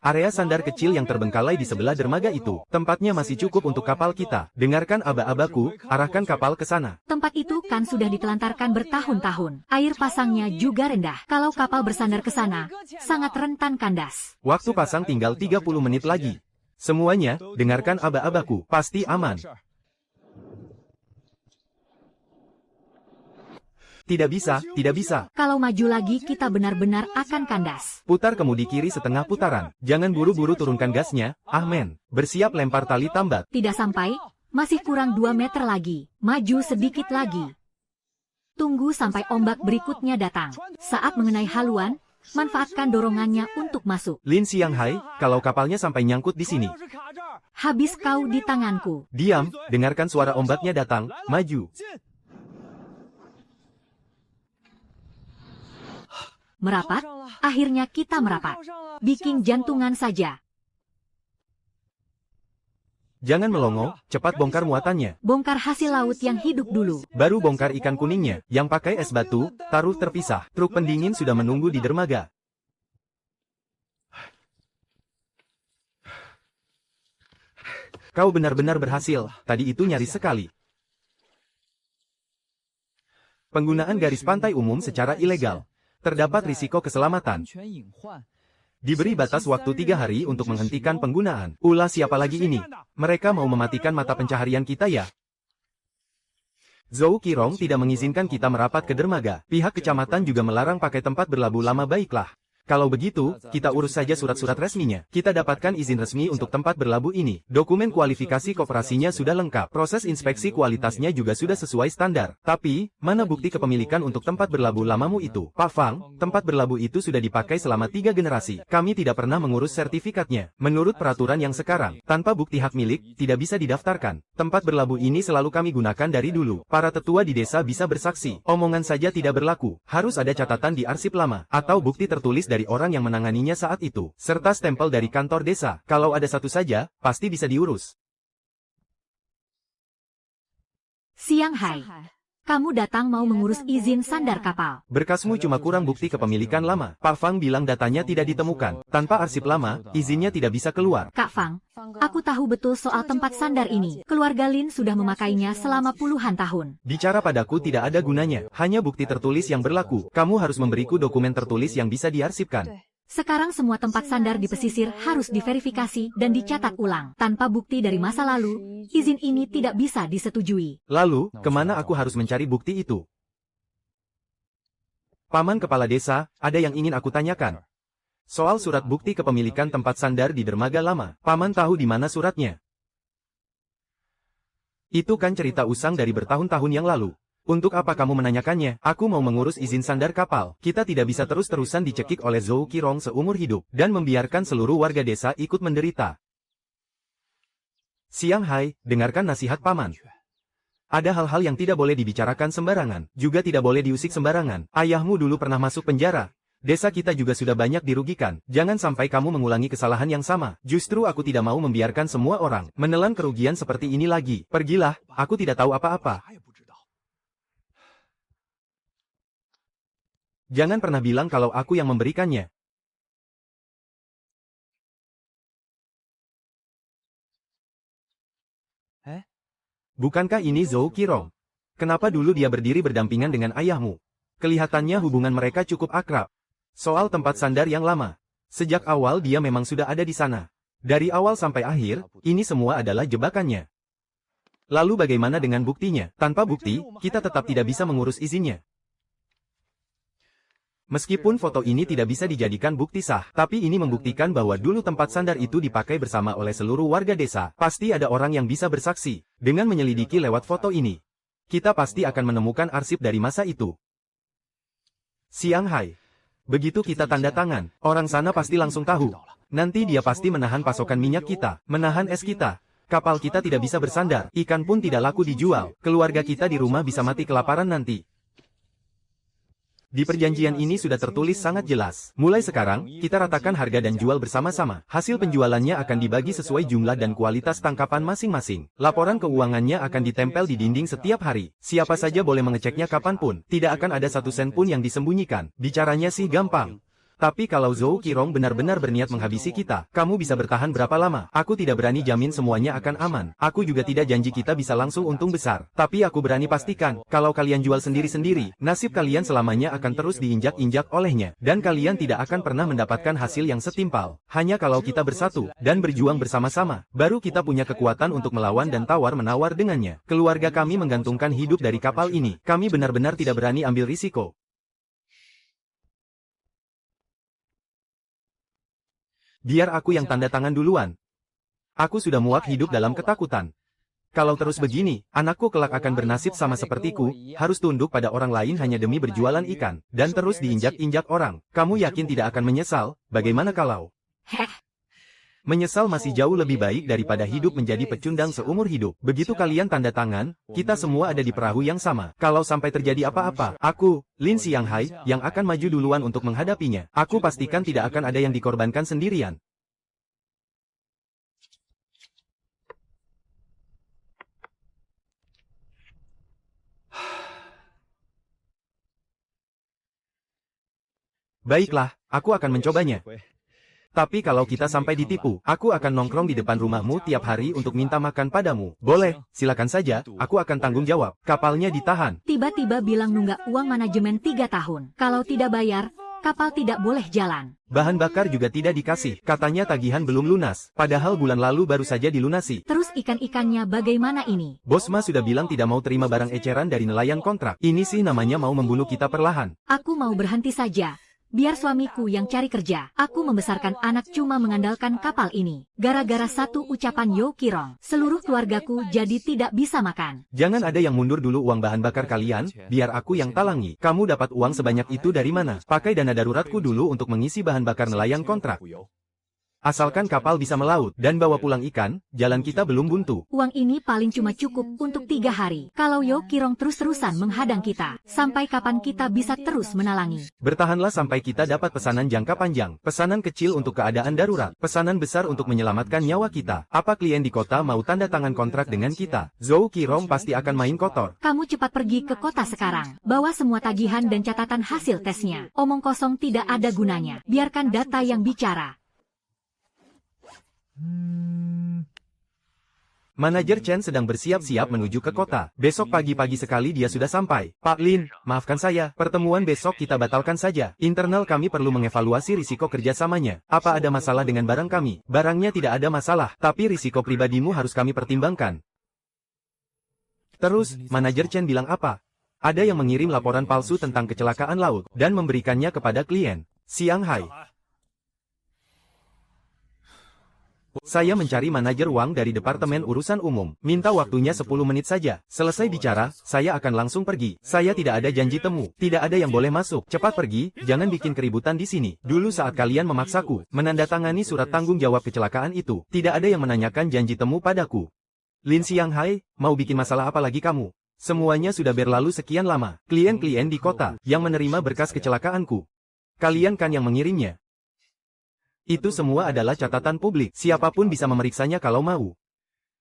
Area sandar kecil yang terbengkalai di sebelah dermaga itu, tempatnya masih cukup untuk kapal kita. Dengarkan aba-abaku, arahkan kapal ke sana. Tempat itu kan sudah ditelantarkan bertahun-tahun. Air pasangnya juga rendah. Kalau kapal bersandar ke sana, sangat rentan kandas. Waktu pasang tinggal 30 menit lagi. Semuanya, dengarkan aba-abaku, pasti aman. Tidak bisa, tidak bisa. Kalau maju lagi kita benar-benar akan kandas. Putar kemudi kiri setengah putaran. Jangan buru-buru turunkan gasnya. Amen. Bersiap lempar tali tambat. Tidak sampai, masih kurang 2 meter lagi. Maju sedikit lagi. Tunggu sampai ombak berikutnya datang. Saat mengenai haluan, manfaatkan dorongannya untuk masuk. Lin Xianghai, kalau kapalnya sampai nyangkut di sini. Habis kau di tanganku. Diam, dengarkan suara ombaknya datang. Maju. Merapat, akhirnya kita merapat. Bikin jantungan saja. Jangan melongo, cepat bongkar muatannya. Bongkar hasil laut yang hidup dulu. Baru bongkar ikan kuningnya, yang pakai es batu, taruh terpisah. Truk pendingin sudah menunggu di dermaga. Kau benar-benar berhasil, tadi itu nyaris sekali. Penggunaan garis pantai umum secara ilegal. Terdapat risiko keselamatan. Diberi batas waktu 3 hari untuk menghentikan penggunaan. Ulah siapa lagi ini? Mereka mau mematikan mata pencaharian kita ya? Zhou Qirong tidak mengizinkan kita merapat ke dermaga. Pihak kecamatan juga melarang pakai tempat berlabuh lama. Baiklah. Kalau begitu, kita urus saja surat-surat resminya. Kita dapatkan izin resmi untuk tempat berlabuh ini. Dokumen kualifikasi koperasinya sudah lengkap. Proses inspeksi kualitasnya juga sudah sesuai standar. Tapi, mana bukti kepemilikan untuk tempat berlabuh lamamu itu? Pak Fang, tempat berlabuh itu sudah dipakai selama 3 generasi. Kami tidak pernah mengurus sertifikatnya. Menurut peraturan yang sekarang, tanpa bukti hak milik, tidak bisa didaftarkan. Tempat berlabuh ini selalu kami gunakan dari dulu. Para tetua di desa bisa bersaksi. Omongan saja tidak berlaku. Harus ada catatan di arsip lama, atau bukti tertulis dari orang yang menanganinya saat itu, serta stempel dari kantor desa. Kalau ada satu saja, pasti bisa diurus. Xianghai, kamu datang mau mengurus izin sandar kapal. Berkasmu cuma kurang bukti kepemilikan lama. Pak Fang bilang datanya tidak ditemukan. Tanpa arsip lama, izinnya tidak bisa keluar. Kak Fang, aku tahu betul soal tempat sandar ini. Keluarga Lin sudah memakainya selama puluhan tahun. Bicara padaku tidak ada gunanya. Hanya bukti tertulis yang berlaku. Kamu harus memberiku dokumen tertulis yang bisa diarsipkan. Sekarang semua tempat sandar di pesisir harus diverifikasi dan dicatat ulang. Tanpa bukti dari masa lalu, izin ini tidak bisa disetujui. Lalu, kemana aku harus mencari bukti itu? Paman Kepala Desa, ada yang ingin aku tanyakan. Soal surat bukti kepemilikan tempat sandar di dermaga lama. Paman tahu di mana suratnya? Itu kan cerita usang dari bertahun-tahun yang lalu. Untuk apa kamu menanyakannya? Aku mau mengurus izin sandar kapal. Kita tidak bisa terus-terusan dicekik oleh Zhou Qirong seumur hidup, dan membiarkan seluruh warga desa ikut menderita. Xianghai, dengarkan nasihat paman. Ada hal-hal yang tidak boleh dibicarakan sembarangan, juga tidak boleh diusik sembarangan. Ayahmu dulu pernah masuk penjara. Desa kita juga sudah banyak dirugikan. Jangan sampai kamu mengulangi kesalahan yang sama. Justru aku tidak mau membiarkan semua orang menelan kerugian seperti ini lagi. Pergilah, aku tidak tahu apa-apa. Jangan pernah bilang kalau aku yang memberikannya. Bukankah ini Zhou Qirong? Kenapa dulu dia berdiri berdampingan dengan ayahmu? Kelihatannya hubungan mereka cukup akrab. Soal tempat sandar yang lama. Sejak awal dia memang sudah ada di sana. Dari awal sampai akhir, ini semua adalah jebakannya. Lalu bagaimana dengan buktinya? Tanpa bukti, kita tetap tidak bisa mengurus izinnya. Meskipun foto ini tidak bisa dijadikan bukti sah, tapi ini membuktikan bahwa dulu tempat sandar itu dipakai bersama oleh seluruh warga desa. Pasti ada orang yang bisa bersaksi. Dengan menyelidiki lewat foto ini, kita pasti akan menemukan arsip dari masa itu. Siang Hai. Begitu kita tanda tangan, orang sana pasti langsung tahu. Nanti dia pasti menahan pasokan minyak kita, menahan es kita. Kapal kita tidak bisa bersandar, ikan pun tidak laku dijual, keluarga kita di rumah bisa mati kelaparan nanti. Di perjanjian ini sudah tertulis sangat jelas. Mulai sekarang, kita ratakan harga dan jual bersama-sama. Hasil penjualannya akan dibagi sesuai jumlah dan kualitas tangkapan masing-masing. Laporan keuangannya akan ditempel di dinding setiap hari. Siapa saja boleh mengeceknya kapanpun. Tidak akan ada satu sen pun yang disembunyikan. Bicaranya sih gampang. Tapi kalau Zhou Qirong benar-benar berniat menghabisi kita, kamu bisa bertahan berapa lama? Aku tidak berani jamin semuanya akan aman. Aku juga tidak janji kita bisa langsung untung besar. Tapi aku berani pastikan, kalau kalian jual sendiri-sendiri, nasib kalian selamanya akan terus diinjak-injak olehnya. Dan kalian tidak akan pernah mendapatkan hasil yang setimpal. Hanya kalau kita bersatu, dan berjuang bersama-sama, baru kita punya kekuatan untuk melawan dan tawar-menawar dengannya. Keluarga kami menggantungkan hidup dari kapal ini. Kami benar-benar tidak berani ambil risiko. Biar aku yang tanda tangan duluan. Aku sudah muak hidup dalam ketakutan. Kalau terus begini, anakku kelak akan bernasib sama sepertiku, harus tunduk pada orang lain hanya demi berjualan ikan, dan terus diinjak-injak orang. Kamu yakin tidak akan menyesal? Bagaimana kalau? Menyesal masih jauh lebih baik daripada hidup menjadi pecundang seumur hidup. Begitu kalian tanda tangan, kita semua ada di perahu yang sama. Kalau sampai terjadi apa-apa, aku, Lin Xianghai, yang akan maju duluan untuk menghadapinya. Aku pastikan tidak akan ada yang dikorbankan sendirian. Baiklah, aku akan mencobanya. Tapi kalau kita sampai ditipu, aku akan nongkrong di depan rumahmu tiap hari untuk minta makan padamu. Boleh, silakan saja, aku akan tanggung jawab. Kapalnya ditahan. Tiba-tiba bilang nunggak uang manajemen 3 tahun. Kalau tidak bayar, kapal tidak boleh jalan. Bahan bakar juga tidak dikasih. Katanya tagihan belum lunas. Padahal bulan lalu baru saja dilunasi. Terus ikan-ikannya bagaimana ini? Bos Ma sudah bilang tidak mau terima barang eceran dari nelayan kontrak. Ini sih namanya mau membunuh kita perlahan. Aku mau berhenti saja. Biar suamiku yang cari kerja. Aku membesarkan anak cuma mengandalkan kapal ini. Gara-gara satu ucapan Yo Qirong, seluruh keluargaku jadi tidak bisa makan. Jangan ada yang mundur dulu uang bahan bakar kalian, biar aku yang talangi. Kamu dapat uang sebanyak itu dari mana? Pakai dana daruratku dulu untuk mengisi bahan bakar nelayan kontrak. Asalkan kapal bisa melaut dan bawa pulang ikan, jalan kita belum buntu. Uang ini paling cuma cukup untuk 3 hari. Kalau Yo Qirong terus-terusan menghadang kita, sampai kapan kita bisa terus menalangi? Bertahanlah sampai kita dapat pesanan jangka panjang, pesanan kecil untuk keadaan darurat, pesanan besar untuk menyelamatkan nyawa kita. Apa klien di kota mau tanda tangan kontrak dengan kita? Zhou Qirong pasti akan main kotor. Kamu cepat pergi ke kota sekarang. Bawa semua tagihan dan catatan hasil tesnya. Omong kosong tidak ada gunanya. Biarkan data yang bicara. Manajer Chen sedang bersiap-siap menuju ke kota. Besok pagi-pagi sekali dia sudah sampai. Pak Lin, maafkan saya, pertemuan besok kita batalkan saja. Internal kami perlu mengevaluasi risiko kerjasamanya. Apa ada masalah dengan barang kami? Barangnya tidak ada masalah, tapi risiko pribadimu harus kami pertimbangkan. Terus, manajer Chen bilang apa? Ada yang mengirim laporan palsu tentang kecelakaan laut, dan memberikannya kepada klien. Siang Hai. Saya mencari manajer uang dari Departemen Urusan Umum. Minta waktunya 10 menit saja. Selesai bicara, saya akan langsung pergi. Saya tidak ada janji temu. Tidak ada yang boleh masuk. Cepat pergi, jangan bikin keributan di sini. Dulu saat kalian memaksaku menandatangani surat tanggung jawab kecelakaan itu, tidak ada yang menanyakan janji temu padaku. Lin Xianghai, mau bikin masalah apa lagi kamu? Semuanya sudah berlalu sekian lama. Klien-klien di kota yang menerima berkas kecelakaanku. Kalian kan yang mengirimnya. Itu semua adalah catatan publik. Siapapun bisa memeriksanya kalau mau.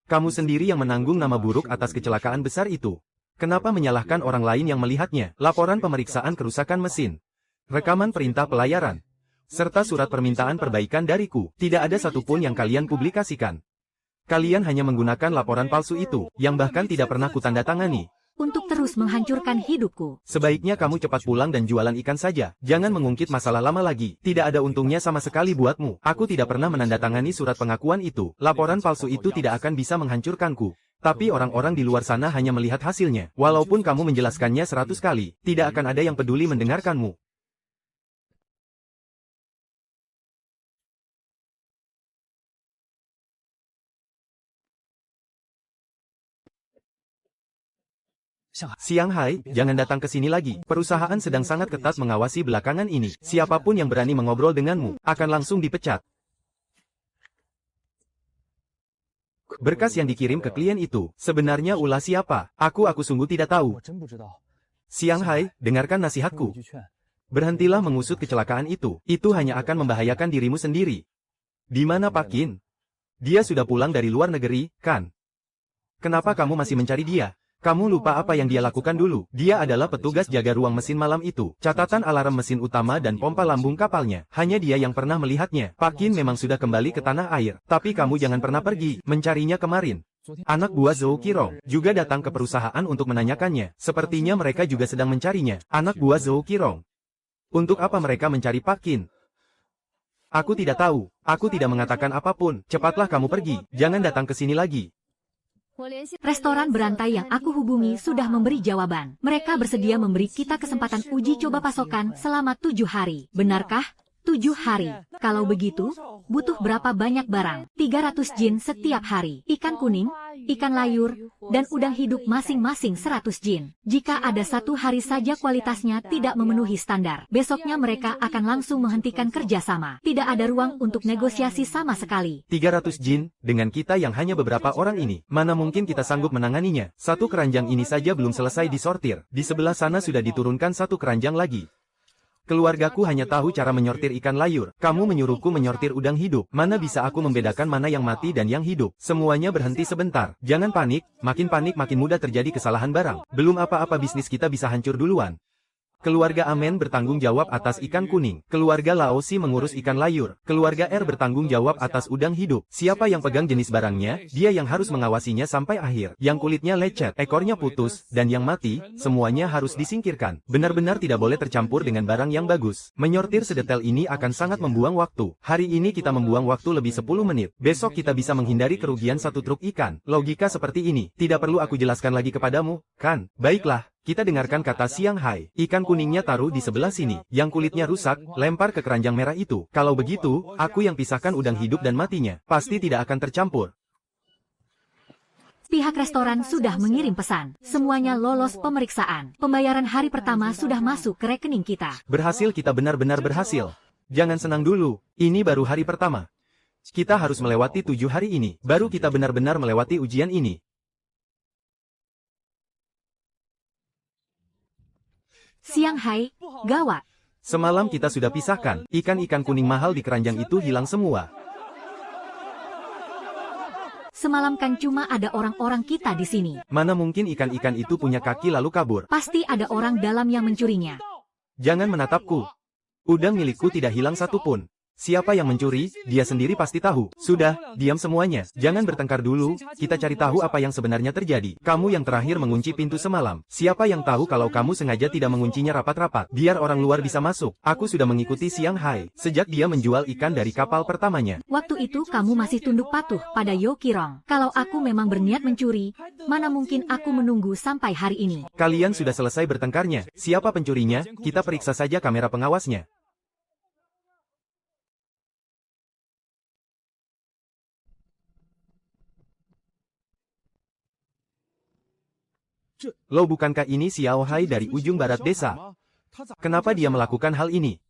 Kamu sendiri yang menanggung nama buruk atas kecelakaan besar itu. Kenapa menyalahkan orang lain yang melihatnya? Laporan pemeriksaan kerusakan mesin, rekaman perintah pelayaran, serta surat permintaan perbaikan dariku. Tidak ada satupun yang kalian publikasikan. Kalian hanya menggunakan laporan palsu itu, yang bahkan tidak pernah kutandatangani. Untuk terus menghancurkan hidupku. Sebaiknya kamu cepat pulang dan jualan ikan saja. Jangan mengungkit masalah lama lagi. Tidak ada untungnya sama sekali buatmu. Aku tidak pernah menandatangani surat pengakuan itu. Laporan palsu itu tidak akan bisa menghancurkanku. Tapi orang-orang di luar sana hanya melihat hasilnya. Walaupun kamu menjelaskannya 100 kali, tidak akan ada yang peduli mendengarkanmu. Siang Hai, jangan datang ke sini lagi. Perusahaan sedang sangat ketat mengawasi belakangan ini. Siapapun yang berani mengobrol denganmu, akan langsung dipecat. Berkas yang dikirim ke klien itu, sebenarnya ulah siapa? Aku sungguh tidak tahu. Siang Hai, dengarkan nasihatku. Berhentilah mengusut kecelakaan itu. Itu hanya akan membahayakan dirimu sendiri. Di mana Pak Qin? Dia sudah pulang dari luar negeri, kan? Kenapa kamu masih mencari dia? Kamu lupa apa yang dia lakukan dulu. Dia adalah petugas jaga ruang mesin malam itu. Catatan alarm mesin utama dan pompa lambung kapalnya. Hanya dia yang pernah melihatnya. Pak Qin memang sudah kembali ke tanah air. Tapi kamu jangan pernah pergi mencarinya kemarin. Anak buah Zhou Qirong juga datang ke perusahaan untuk menanyakannya. Sepertinya mereka juga sedang mencarinya. Anak buah Zhou Qirong. Untuk apa mereka mencari Pak Qin? Aku tidak tahu. Aku tidak mengatakan apapun. Cepatlah kamu pergi. Jangan datang ke sini lagi. Restoran berantai yang aku hubungi sudah memberi jawaban. Mereka bersedia memberi kita kesempatan uji coba pasokan selama 7 hari. Benarkah? 7 hari. Kalau begitu, butuh berapa banyak barang? 300 jin setiap hari. Ikan kuning, ikan layur, dan udang hidup masing-masing 100 jin. Jika ada 1 hari saja kualitasnya tidak memenuhi standar, besoknya mereka akan langsung menghentikan kerjasama. Tidak ada ruang untuk negosiasi sama sekali. 300 jin, dengan kita yang hanya beberapa orang ini, mana mungkin kita sanggup menanganinya? 1 keranjang ini saja belum selesai disortir. Di sebelah sana sudah diturunkan 1 keranjang lagi. Keluargaku hanya tahu cara menyortir ikan layur. Kamu menyuruhku menyortir udang hidup. Mana bisa aku membedakan mana yang mati dan yang hidup? Semuanya berhenti sebentar. Jangan panik makin mudah terjadi kesalahan barang. Belum apa-apa bisnis kita bisa hancur duluan. Keluarga Amen bertanggung jawab atas ikan kuning. Keluarga Laosi mengurus ikan layur. Keluarga R bertanggung jawab atas udang hidup. Siapa yang pegang jenis barangnya, dia yang harus mengawasinya sampai akhir. Yang kulitnya lecet, ekornya putus, dan yang mati, semuanya harus disingkirkan. Benar-benar tidak boleh tercampur dengan barang yang bagus. Menyortir sedetail ini akan sangat membuang waktu. Hari ini kita membuang waktu lebih 10 menit. Besok kita bisa menghindari kerugian 1 truk ikan. Logika seperti ini, tidak perlu aku jelaskan lagi kepadamu, kan? Baiklah. Kita dengarkan kata Siang Hai. Ikan kuningnya taruh di sebelah sini. Yang kulitnya rusak, lempar ke keranjang merah itu. Kalau begitu, aku yang pisahkan udang hidup dan matinya. Pasti tidak akan tercampur. Pihak restoran sudah mengirim pesan. Semuanya lolos pemeriksaan. Pembayaran hari pertama sudah masuk ke rekening kita. Berhasil, kita benar-benar berhasil. Jangan senang dulu. Ini baru hari pertama. Kita harus melewati 7 hari ini. Baru kita benar-benar melewati ujian ini. Siang Hai, gawat. Semalam kita sudah pisahkan. Ikan-ikan kuning mahal di keranjang itu hilang semua. Semalam kan cuma ada orang-orang kita di sini. Mana mungkin ikan-ikan itu punya kaki lalu kabur? Pasti ada orang dalam yang mencurinya. Jangan menatapku. Udang milikku tidak hilang satupun. Siapa yang mencuri, dia sendiri pasti tahu. Sudah, diam semuanya. Jangan bertengkar dulu, kita cari tahu apa yang sebenarnya terjadi. Kamu yang terakhir mengunci pintu semalam. Siapa yang tahu kalau kamu sengaja tidak menguncinya rapat-rapat, biar orang luar bisa masuk? Aku sudah mengikuti Siang Hai, sejak dia menjual ikan dari kapal pertamanya. Waktu itu kamu masih tunduk patuh pada Yo Qirong. Kalau aku memang berniat mencuri, mana mungkin aku menunggu sampai hari ini? Kalian sudah selesai bertengkarnya. Siapa pencurinya? Kita periksa saja kamera pengawasnya. Loh, bukankah ini Xiao Hai dari ujung barat desa? Kenapa dia melakukan hal ini?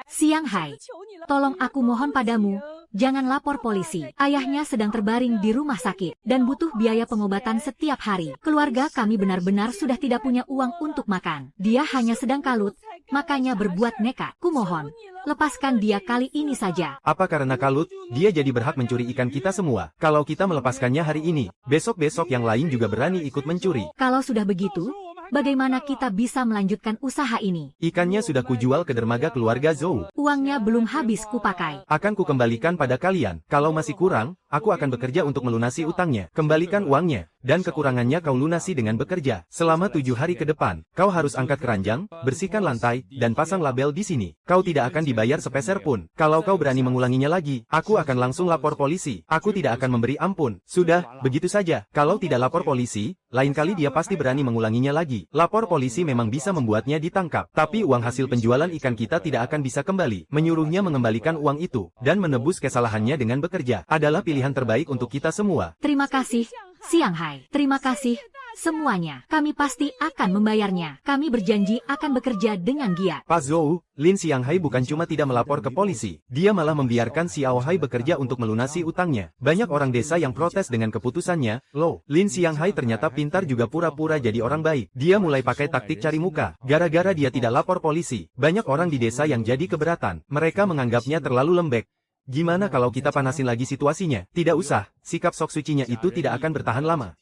Siang Hai, tolong aku mohon padamu, jangan lapor polisi. Ayahnya sedang terbaring di rumah sakit, dan butuh biaya pengobatan setiap hari. Keluarga kami benar-benar sudah tidak punya uang untuk makan. Dia hanya sedang kalut, makanya berbuat nekat. Kumohon, lepaskan dia kali ini saja. Apa karena kalut, dia jadi berhak mencuri ikan kita semua? Kalau kita melepaskannya hari ini, besok-besok yang lain juga berani ikut mencuri. Kalau sudah begitu, bagaimana kita bisa melanjutkan usaha ini? Ikannya sudah kujual ke dermaga keluarga Zhou. Uangnya belum habis kupakai. Akan kukembalikan pada kalian. Kalau masih kurang, aku akan bekerja untuk melunasi utangnya. Kembalikan uangnya. Dan kekurangannya kau lunasi dengan bekerja. Selama 7 hari ke depan, kau harus angkat keranjang, bersihkan lantai, dan pasang label di sini. Kau tidak akan dibayar sepeser pun. Kalau kau berani mengulanginya lagi, aku akan langsung lapor polisi. Aku tidak akan memberi ampun. Sudah, begitu saja. Kalau tidak lapor polisi, lain kali dia pasti berani mengulanginya lagi. Lapor polisi memang bisa membuatnya ditangkap. Tapi uang hasil penjualan ikan kita tidak akan bisa kembali. Menyuruhnya mengembalikan uang itu, dan menebus kesalahannya dengan bekerja, adalah pilihan terbaik untuk kita semua. Terima kasih, Shanghai. Terima kasih semuanya. Kami pasti akan membayarnya. Kami berjanji akan bekerja dengan giat. Pak Zhou, Lin Xianghai bukan cuma tidak melapor ke polisi, dia malah membiarkan Xiao Hai bekerja untuk melunasi utangnya. Banyak orang desa yang protes dengan keputusannya. Loh, Lin Xianghai ternyata pintar juga pura-pura jadi orang baik. Dia mulai pakai taktik cari muka. Gara-gara dia tidak lapor polisi, banyak orang di desa yang jadi keberatan. Mereka menganggapnya terlalu lembek. Gimana kalau kita panasin lagi situasinya? Tidak usah, sikap sok sucinya itu tidak akan bertahan lama.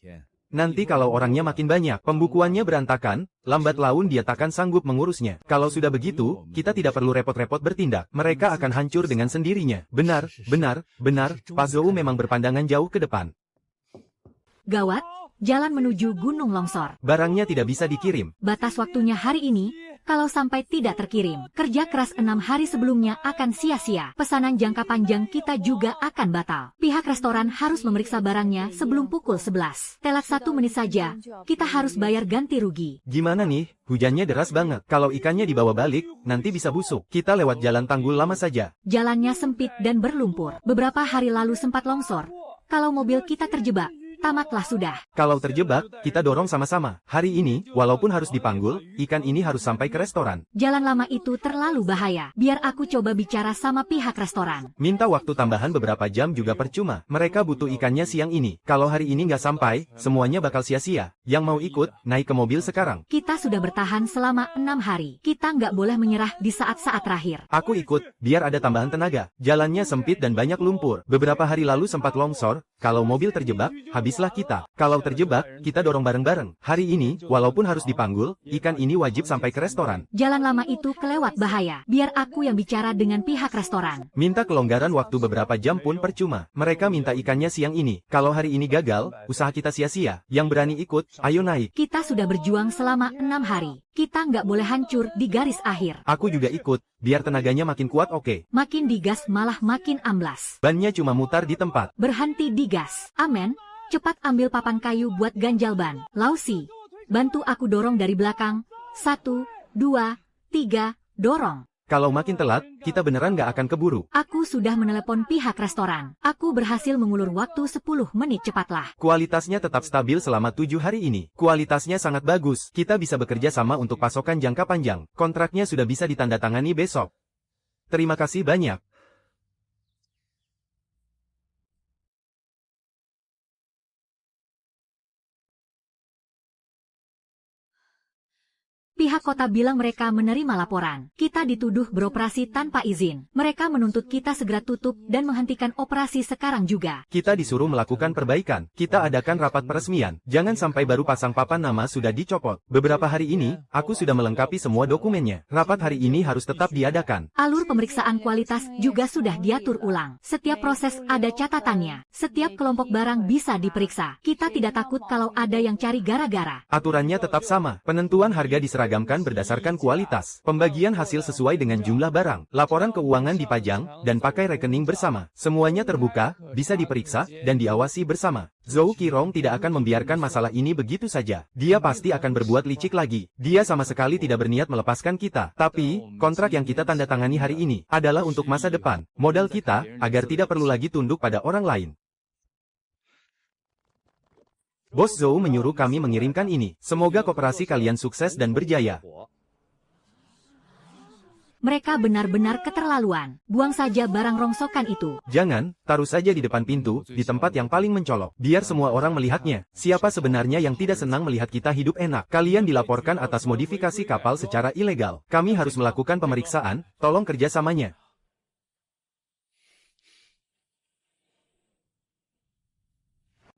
Nanti kalau orangnya makin banyak, pembukuannya berantakan, lambat laun dia takkan sanggup mengurusnya. Kalau sudah begitu, kita tidak perlu repot-repot bertindak. Mereka akan hancur dengan sendirinya. Benar, Pak Zhou memang berpandangan jauh ke depan. Gawat, jalan menuju gunung longsor. Barangnya tidak bisa dikirim. Batas waktunya hari ini, kalau sampai tidak terkirim, kerja keras 6 hari sebelumnya akan sia-sia. Pesanan jangka panjang kita juga akan batal. Pihak restoran harus memeriksa barangnya sebelum pukul 11. Telat 1 menit saja, kita harus bayar ganti rugi. Gimana nih? Hujannya deras banget. Kalau ikannya dibawa balik, nanti bisa busuk. Kita lewat jalan tanggul lama saja. Jalannya sempit dan berlumpur. Beberapa hari lalu sempat longsor. Kalau mobil kita terjebak, tamatlah sudah. Kalau terjebak, kita dorong sama-sama. Hari ini, walaupun harus dipanggul, ikan ini harus sampai ke restoran. Jalan lama itu terlalu bahaya. Biar aku coba bicara sama pihak restoran. Minta waktu tambahan beberapa jam juga percuma. Mereka butuh ikannya siang ini. Kalau hari ini nggak sampai, semuanya bakal sia-sia. Yang mau ikut, naik ke mobil sekarang. Kita sudah bertahan selama 6 hari. Kita nggak boleh menyerah di saat-saat terakhir. Aku ikut, biar ada tambahan tenaga. Jalannya sempit dan banyak lumpur. Beberapa hari lalu sempat longsor. Kalau mobil terjebak, habislah kita. Kalau terjebak, kita dorong bareng-bareng. Hari ini, walaupun harus dipanggul, ikan ini wajib sampai ke restoran. Jalan lama itu kelewat bahaya. Biar aku yang bicara dengan pihak restoran. Minta kelonggaran waktu beberapa jam pun percuma. Mereka minta ikannya siang ini. Kalau hari ini gagal, usaha kita sia-sia. Yang berani ikut, ayo naik. Kita sudah berjuang selama 6 hari. Kita nggak boleh hancur di garis akhir. Aku juga ikut, biar tenaganya makin kuat. Oke. Makin digas malah makin amblas. Bannya cuma mutar di tempat. Berhenti digas. Amen. Cepat ambil papan kayu buat ganjal ban. Lausi, bantu aku dorong dari belakang. 1, 2, 3, dorong. Kalau makin telat, kita beneran nggak akan keburu. Aku sudah menelepon pihak restoran. Aku berhasil mengulur waktu 10 menit cepatlah. Kualitasnya tetap stabil selama 7 hari ini. Kualitasnya sangat bagus. Kita bisa bekerja sama untuk pasokan jangka panjang. Kontraknya sudah bisa ditandatangani besok. Terima kasih banyak. Pihak kota bilang mereka menerima laporan. Kita dituduh beroperasi tanpa izin. Mereka menuntut kita segera tutup dan menghentikan operasi sekarang juga. Kita disuruh melakukan perbaikan. Kita adakan rapat peresmian. Jangan sampai baru pasang papan nama sudah dicopot. Beberapa hari ini, aku sudah melengkapi semua dokumennya. Rapat hari ini harus tetap diadakan. Alur pemeriksaan kualitas juga sudah diatur ulang. Setiap proses ada catatannya. Setiap kelompok barang bisa diperiksa. Kita tidak takut kalau ada yang cari gara-gara. Aturannya tetap sama. Penentuan harga diseragamkan berdasarkan kualitas. Pembagian hasil sesuai dengan jumlah barang. Laporan keuangan dipajang, dan pakai rekening bersama. Semuanya terbuka, bisa diperiksa, dan diawasi bersama. Zhou Qirong tidak akan membiarkan masalah ini begitu saja. Dia pasti akan berbuat licik lagi. Dia sama sekali tidak berniat melepaskan kita. Tapi, kontrak yang kita tanda tangani hari ini adalah untuk masa depan. Modal kita, agar tidak perlu lagi tunduk pada orang lain. Bos Zhou menyuruh kami mengirimkan ini. Semoga koperasi kalian sukses dan berjaya. Mereka benar-benar keterlaluan. Buang saja barang rongsokan itu. Jangan, taruh saja di depan pintu, di tempat yang paling mencolok. Biar semua orang melihatnya. Siapa sebenarnya yang tidak senang melihat kita hidup enak? Kalian dilaporkan atas modifikasi kapal secara ilegal. Kami harus melakukan pemeriksaan, tolong kerjasamanya.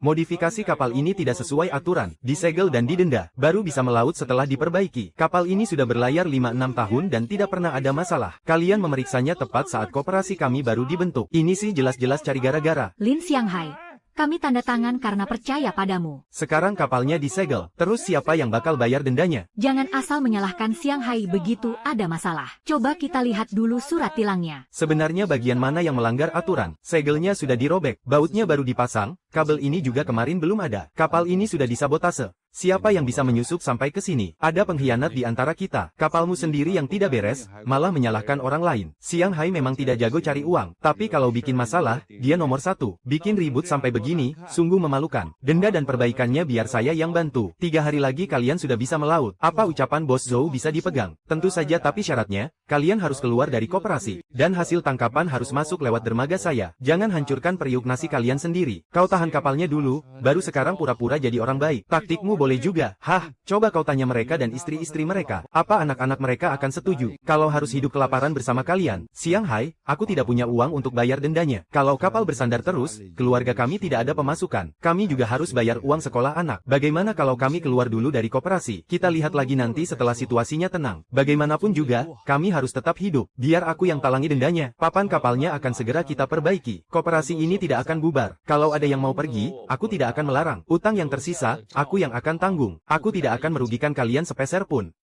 Modifikasi kapal ini tidak sesuai aturan, disegel dan didenda, baru bisa melaut setelah diperbaiki. Kapal ini sudah berlayar 5-6 tahun dan tidak pernah ada masalah. Kalian memeriksanya tepat saat koperasi kami baru dibentuk. Ini sih jelas-jelas cari gara-gara. Lin Xianghai, kami tanda tangan karena percaya padamu. Sekarang kapalnya disegel, terus siapa yang bakal bayar dendanya? Jangan asal menyalahkan Xianghai begitu ada masalah. Coba kita lihat dulu surat tilangnya. Sebenarnya bagian mana yang melanggar aturan? Segelnya sudah dirobek, bautnya baru dipasang, kabel ini juga kemarin belum ada. Kapal ini sudah disabotase. Siapa yang bisa menyusup sampai ke sini? Ada pengkhianat di antara kita. Kapalmu sendiri yang tidak beres, malah menyalahkan orang lain. Siang Hai memang tidak jago cari uang, tapi kalau bikin masalah, dia nomor satu. Bikin ribut sampai begini, sungguh memalukan. Denda dan perbaikannya biar saya yang bantu. 3 hari lagi kalian sudah bisa melaut. Apa ucapan Bos Zhou bisa dipegang? Tentu saja, tapi syaratnya, kalian harus keluar dari koperasi. Dan hasil tangkapan harus masuk lewat dermaga saya. Jangan hancurkan periuk nasi kalian sendiri. Kau tahan kapalnya dulu, baru sekarang pura-pura jadi orang baik. Taktikmu boleh juga. Hah, coba kau tanya mereka dan istri-istri mereka. Apa anak-anak mereka akan setuju? Kalau harus hidup kelaparan bersama kalian. Siang Hai, aku tidak punya uang untuk bayar dendanya. Kalau kapal bersandar terus, keluarga kami tidak ada pemasukan. Kami juga harus bayar uang sekolah anak. Bagaimana kalau kami keluar dulu dari koperasi? Kita lihat lagi nanti setelah situasinya tenang. Bagaimanapun juga, kami harus tetap hidup. Biar aku yang talangi dendanya. Papan kapalnya akan segera kita perbaiki. Koperasi ini tidak akan bubar. Kalau ada yang mau pergi, aku tidak akan melarang. Utang yang tersisa, aku yang akan tanggung. Aku tidak akan merugikan kalian sepeser pun.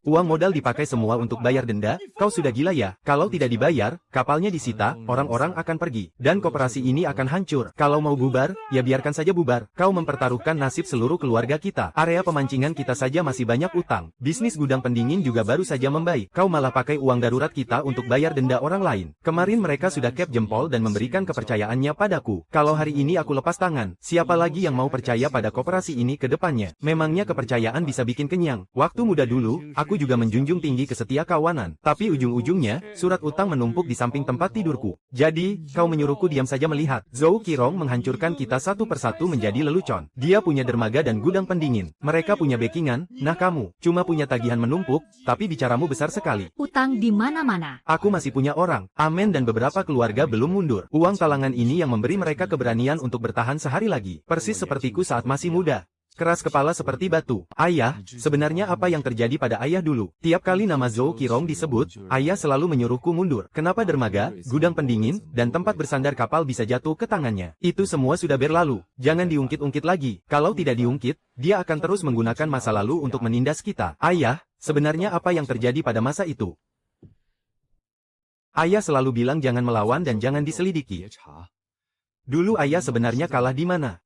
Uang modal dipakai semua untuk bayar denda, kau sudah gila ya? Kalau tidak dibayar, kapalnya disita, orang-orang akan pergi, dan koperasi ini akan hancur. Kalau mau bubar, ya biarkan saja bubar. Kau mempertaruhkan nasib seluruh keluarga kita. Area pemancingan kita saja masih banyak utang. Bisnis gudang pendingin juga baru saja membaik. Kau malah pakai uang darurat kita untuk bayar denda orang lain. Kemarin mereka sudah kep jempol dan memberikan kepercayaannya padaku. Kalau hari ini aku lepas tangan, siapa lagi yang mau percaya pada koperasi ini ke depannya? Memangnya kepercayaan bisa bikin kenyang? Waktu muda dulu, aku juga menjunjung tinggi kesetia kawanan. Tapi ujung-ujungnya, surat utang menumpuk di samping tempat tidurku. Jadi, kau menyuruhku diam saja melihat. Zhou Qirong menghancurkan kita satu persatu menjadi lelucon. Dia punya dermaga dan gudang pendingin. Mereka punya backingan, nah kamu, cuma punya tagihan menumpuk, tapi bicaramu besar sekali. Utang di mana-mana. Aku masih punya orang, Amen dan beberapa keluarga belum mundur. Uang talangan ini yang memberi mereka keberanian untuk bertahan sehari lagi. Persis sepertiku saat masih muda. Keras kepala seperti batu. Ayah, sebenarnya apa yang terjadi pada ayah dulu? Tiap kali nama Zhou Qirong disebut, ayah selalu menyuruhku mundur. Kenapa dermaga, gudang pendingin, dan tempat bersandar kapal bisa jatuh ke tangannya? Itu semua sudah berlalu. Jangan diungkit-ungkit lagi. Kalau tidak diungkit, dia akan terus menggunakan masa lalu untuk menindas kita. Ayah, sebenarnya apa yang terjadi pada masa itu? Ayah selalu bilang jangan melawan dan jangan diselidiki. Dulu ayah sebenarnya kalah di mana?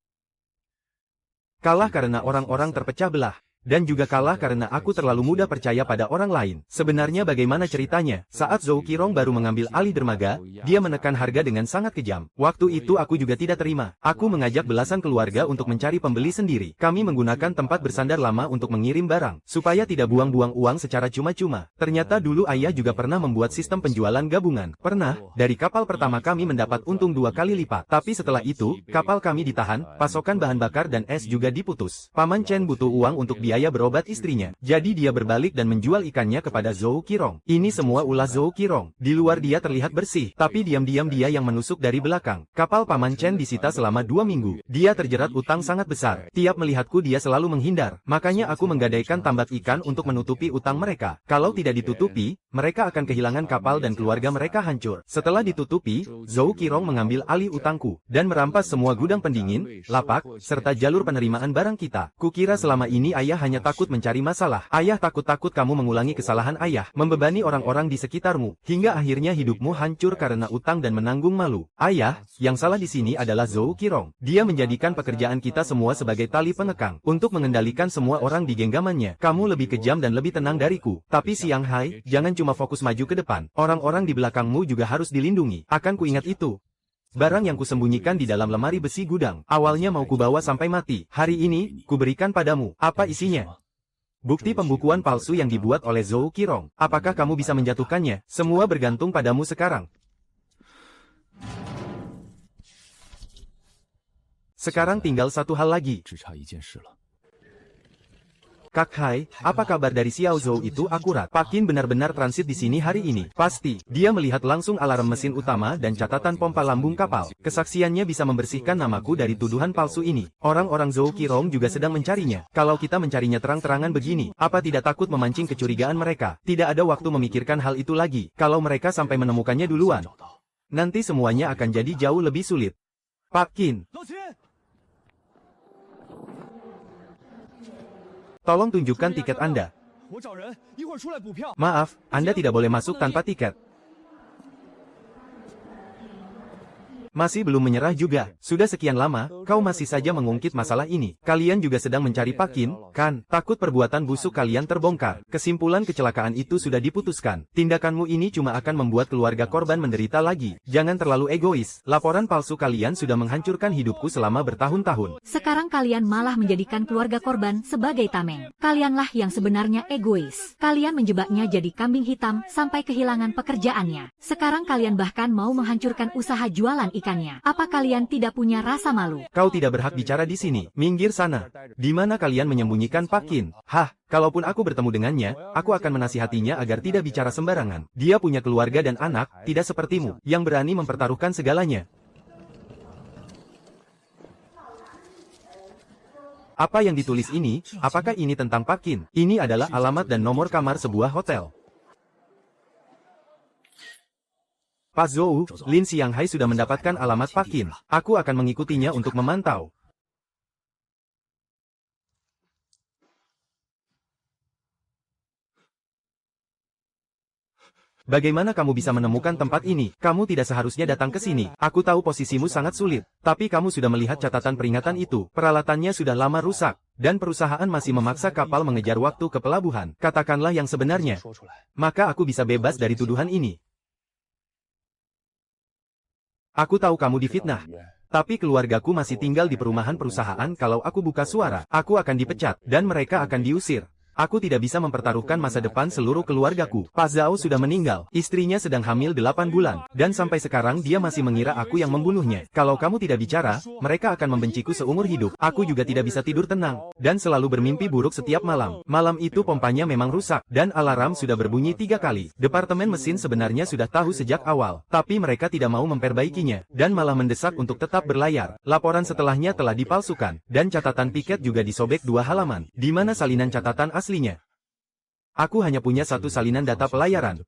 Kalah karena orang-orang terpecah belah. Dan juga kalah karena aku terlalu mudah percaya pada orang lain. Sebenarnya bagaimana ceritanya? Saat Zhou Qirong baru mengambil alih dermaga, dia menekan harga dengan sangat kejam. Waktu itu aku juga tidak terima. Aku mengajak belasan keluarga untuk mencari pembeli sendiri. Kami menggunakan tempat bersandar lama untuk mengirim barang, supaya tidak buang-buang uang secara cuma-cuma. Ternyata dulu ayah juga pernah membuat sistem penjualan gabungan. Pernah, dari kapal pertama kami mendapat untung 2 kali lipat. Tapi setelah itu, kapal kami ditahan, pasokan bahan bakar dan es juga diputus. Paman Chen butuh uang untuk biaya berobat istrinya. Jadi dia berbalik dan menjual ikannya kepada Zhou Qirong. Ini semua ulah Zhou Qirong. Di luar dia terlihat bersih, tapi diam-diam dia yang menusuk dari belakang. Kapal Paman Chen disita selama 2 minggu. Dia terjerat utang sangat besar. Tiap melihatku dia selalu menghindar. Makanya aku menggadaikan tambak ikan untuk menutupi utang mereka. Kalau tidak ditutupi, mereka akan kehilangan kapal dan keluarga mereka hancur. Setelah ditutupi, Zhou Qirong mengambil alih utangku dan merampas semua gudang pendingin, lapak, serta jalur penerimaan barang kita. Kukira selama ini ayah hanya takut mencari masalah. Ayah takut-takut kamu mengulangi kesalahan ayah, membebani orang-orang di sekitarmu, hingga akhirnya hidupmu hancur karena utang dan menanggung malu. Ayah, yang salah di sini adalah Zhou Qirong. Dia menjadikan pekerjaan kita semua sebagai tali pengekang, untuk mengendalikan semua orang di genggamannya. Kamu lebih kejam dan lebih tenang dariku. Tapi Siang Hai, jangan cuma fokus maju ke depan. Orang-orang di belakangmu juga harus dilindungi. Akan kuingat itu. Barang yang kusembunyikan di dalam lemari besi gudang. Awalnya mau kubawa sampai mati. Hari ini, kuberikan padamu. Apa isinya? Bukti pembukuan palsu yang dibuat oleh Zhou Qirong. Apakah kamu bisa menjatuhkannya? Semua bergantung padamu sekarang. Sekarang tinggal satu hal lagi. Kak Hai, apa kabar dari Xiao Zhou itu akurat? Pak Qin benar-benar transit di sini hari ini. Pasti, dia melihat langsung alarm mesin utama dan catatan pompa lambung kapal. Kesaksiannya bisa membersihkan namaku dari tuduhan palsu ini. Orang-orang Zhou Qirong juga sedang mencarinya. Kalau kita mencarinya terang-terangan begini, apa tidak takut memancing kecurigaan mereka? Tidak ada waktu memikirkan hal itu lagi. Kalau mereka sampai menemukannya duluan, nanti semuanya akan jadi jauh lebih sulit. Pak Qin, tolong tunjukkan tiket Anda. Maaf, Anda tidak boleh masuk tanpa tiket. Masih belum menyerah juga. Sudah sekian lama, kau masih saja mengungkit masalah ini. Kalian juga sedang mencari Pak Qin, kan? Takut perbuatan busuk kalian terbongkar. Kesimpulan kecelakaan itu sudah diputuskan. Tindakanmu ini cuma akan membuat keluarga korban menderita lagi. Jangan terlalu egois. Laporan palsu kalian sudah menghancurkan hidupku selama bertahun-tahun. Sekarang kalian malah menjadikan keluarga korban sebagai tameng. Kalianlah yang sebenarnya egois. Kalian menjebaknya jadi kambing hitam sampai kehilangan pekerjaannya. Sekarang kalian bahkan mau menghancurkan usaha jualan ikannya. Apa kalian tidak punya rasa malu? Kau tidak berhak bicara di sini. Minggir sana. Di mana kalian menyembunyikan Pak Qin? Hah, kalaupun aku bertemu dengannya, aku akan menasihatinya agar tidak bicara sembarangan. Dia punya keluarga dan anak, tidak sepertimu, yang berani mempertaruhkan segalanya. Apa yang ditulis ini? Apakah ini tentang Pak Qin? Ini adalah alamat dan nomor kamar sebuah hotel. Pak Zhou, Lin Xianghai sudah mendapatkan alamat Pak Qin. Aku akan mengikutinya untuk memantau. Bagaimana kamu bisa menemukan tempat ini? Kamu tidak seharusnya datang ke sini. Aku tahu posisimu sangat sulit. Tapi kamu sudah melihat catatan peringatan itu. Peralatannya sudah lama rusak. Dan perusahaan masih memaksa kapal mengejar waktu ke pelabuhan. Katakanlah yang sebenarnya. Maka aku bisa bebas dari tuduhan ini. Aku tahu kamu difitnah. Tapi keluargaku masih tinggal di perumahan perusahaan. Kalau aku buka suara, aku akan dipecat. Dan mereka akan diusir. Aku tidak bisa mempertaruhkan masa depan seluruh keluargaku. Pak Zhao sudah meninggal. Istrinya sedang hamil 8 bulan. Dan sampai sekarang dia masih mengira aku yang membunuhnya. Kalau kamu tidak bicara, mereka akan membenciku seumur hidup. Aku juga tidak bisa tidur tenang. Dan selalu bermimpi buruk setiap malam. Malam itu pompanya memang rusak. Dan alarm sudah berbunyi 3 kali. Departemen mesin sebenarnya sudah tahu sejak awal. Tapi mereka tidak mau memperbaikinya. Dan malah mendesak untuk tetap berlayar. Laporan setelahnya telah dipalsukan. Dan catatan tiket juga disobek 2 halaman. Di mana salinan catatan aslinya? Aku hanya punya satu salinan data pelayaran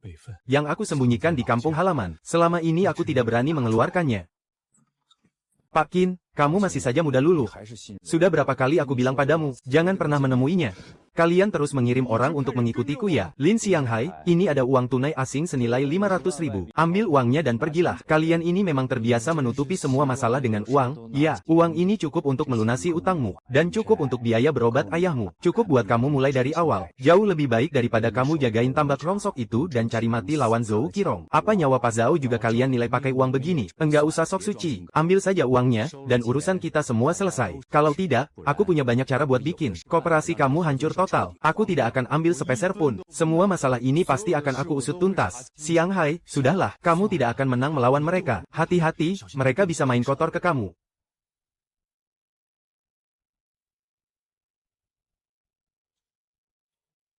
yang aku sembunyikan di kampung halaman. Selama ini aku tidak berani mengeluarkannya. Pak Qin, kamu masih saja muda luluh. Sudah berapa kali aku bilang padamu, jangan pernah menemuinya. Kalian terus mengirim orang untuk mengikutiku ya. Lin Xianghai, ini ada uang tunai asing senilai 500.000. Ambil uangnya dan pergilah. Kalian ini memang terbiasa menutupi semua masalah dengan uang. Ya, uang ini cukup untuk melunasi utangmu. Dan cukup untuk biaya berobat ayahmu. Cukup buat kamu mulai dari awal. Jauh lebih baik daripada kamu jagain tambak rongsok itu dan cari mati lawan Zhou Qirong. Apa nyawa Pak Zhao juga kalian nilai pakai uang begini? Enggak usah sok suci. Ambil saja uangnya, dan urusan kita semua selesai. Kalau tidak, aku punya banyak cara buat bikin koperasi kamu hancur total. Aku tidak akan ambil sepeser pun. Semua masalah ini pasti akan aku usut tuntas. Xianghai, sudahlah, kamu tidak akan menang melawan mereka. Hati-hati, mereka bisa main kotor ke kamu.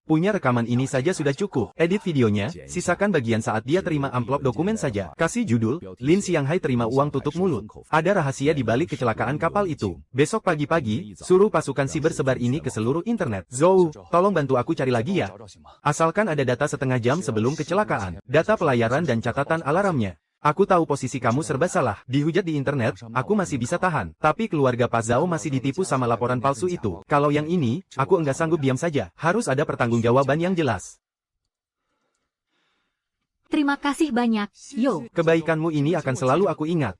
Punya rekaman ini saja sudah cukup. Edit videonya, sisakan bagian saat dia terima amplop dokumen saja. Kasih judul, Lin Xianghai terima uang tutup mulut. Ada rahasia di balik kecelakaan kapal itu. Besok pagi-pagi, suruh pasukan siber sebar ini ke seluruh internet. Zhou, tolong bantu aku cari lagi ya. Asalkan ada data setengah jam sebelum kecelakaan. Data pelayaran dan catatan alarmnya. Aku tahu posisi kamu serba salah. Dihujat di internet, aku masih bisa tahan. Tapi keluarga Pak Zhao masih ditipu sama laporan palsu itu. Kalau yang ini, aku enggak sanggup diam saja. Harus ada pertanggungjawaban yang jelas. Terima kasih banyak, Yo. Kebaikanmu ini akan selalu aku ingat.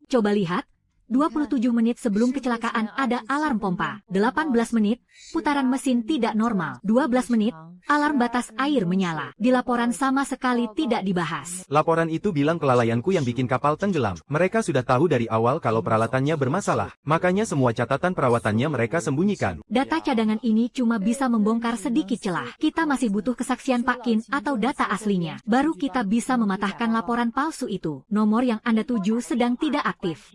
Coba lihat. 27 menit sebelum kecelakaan ada alarm pompa. 18 menit, putaran mesin tidak normal. 12 menit, alarm batas air menyala. Di laporan sama sekali tidak dibahas. Laporan itu bilang kelalaianku yang bikin kapal tenggelam. Mereka sudah tahu dari awal kalau peralatannya bermasalah. Makanya semua catatan perawatannya mereka sembunyikan. Data cadangan ini cuma bisa membongkar sedikit celah. Kita masih butuh kesaksian Pak Qin atau data aslinya. Baru kita bisa mematahkan laporan palsu itu. Nomor yang Anda tuju sedang tidak aktif.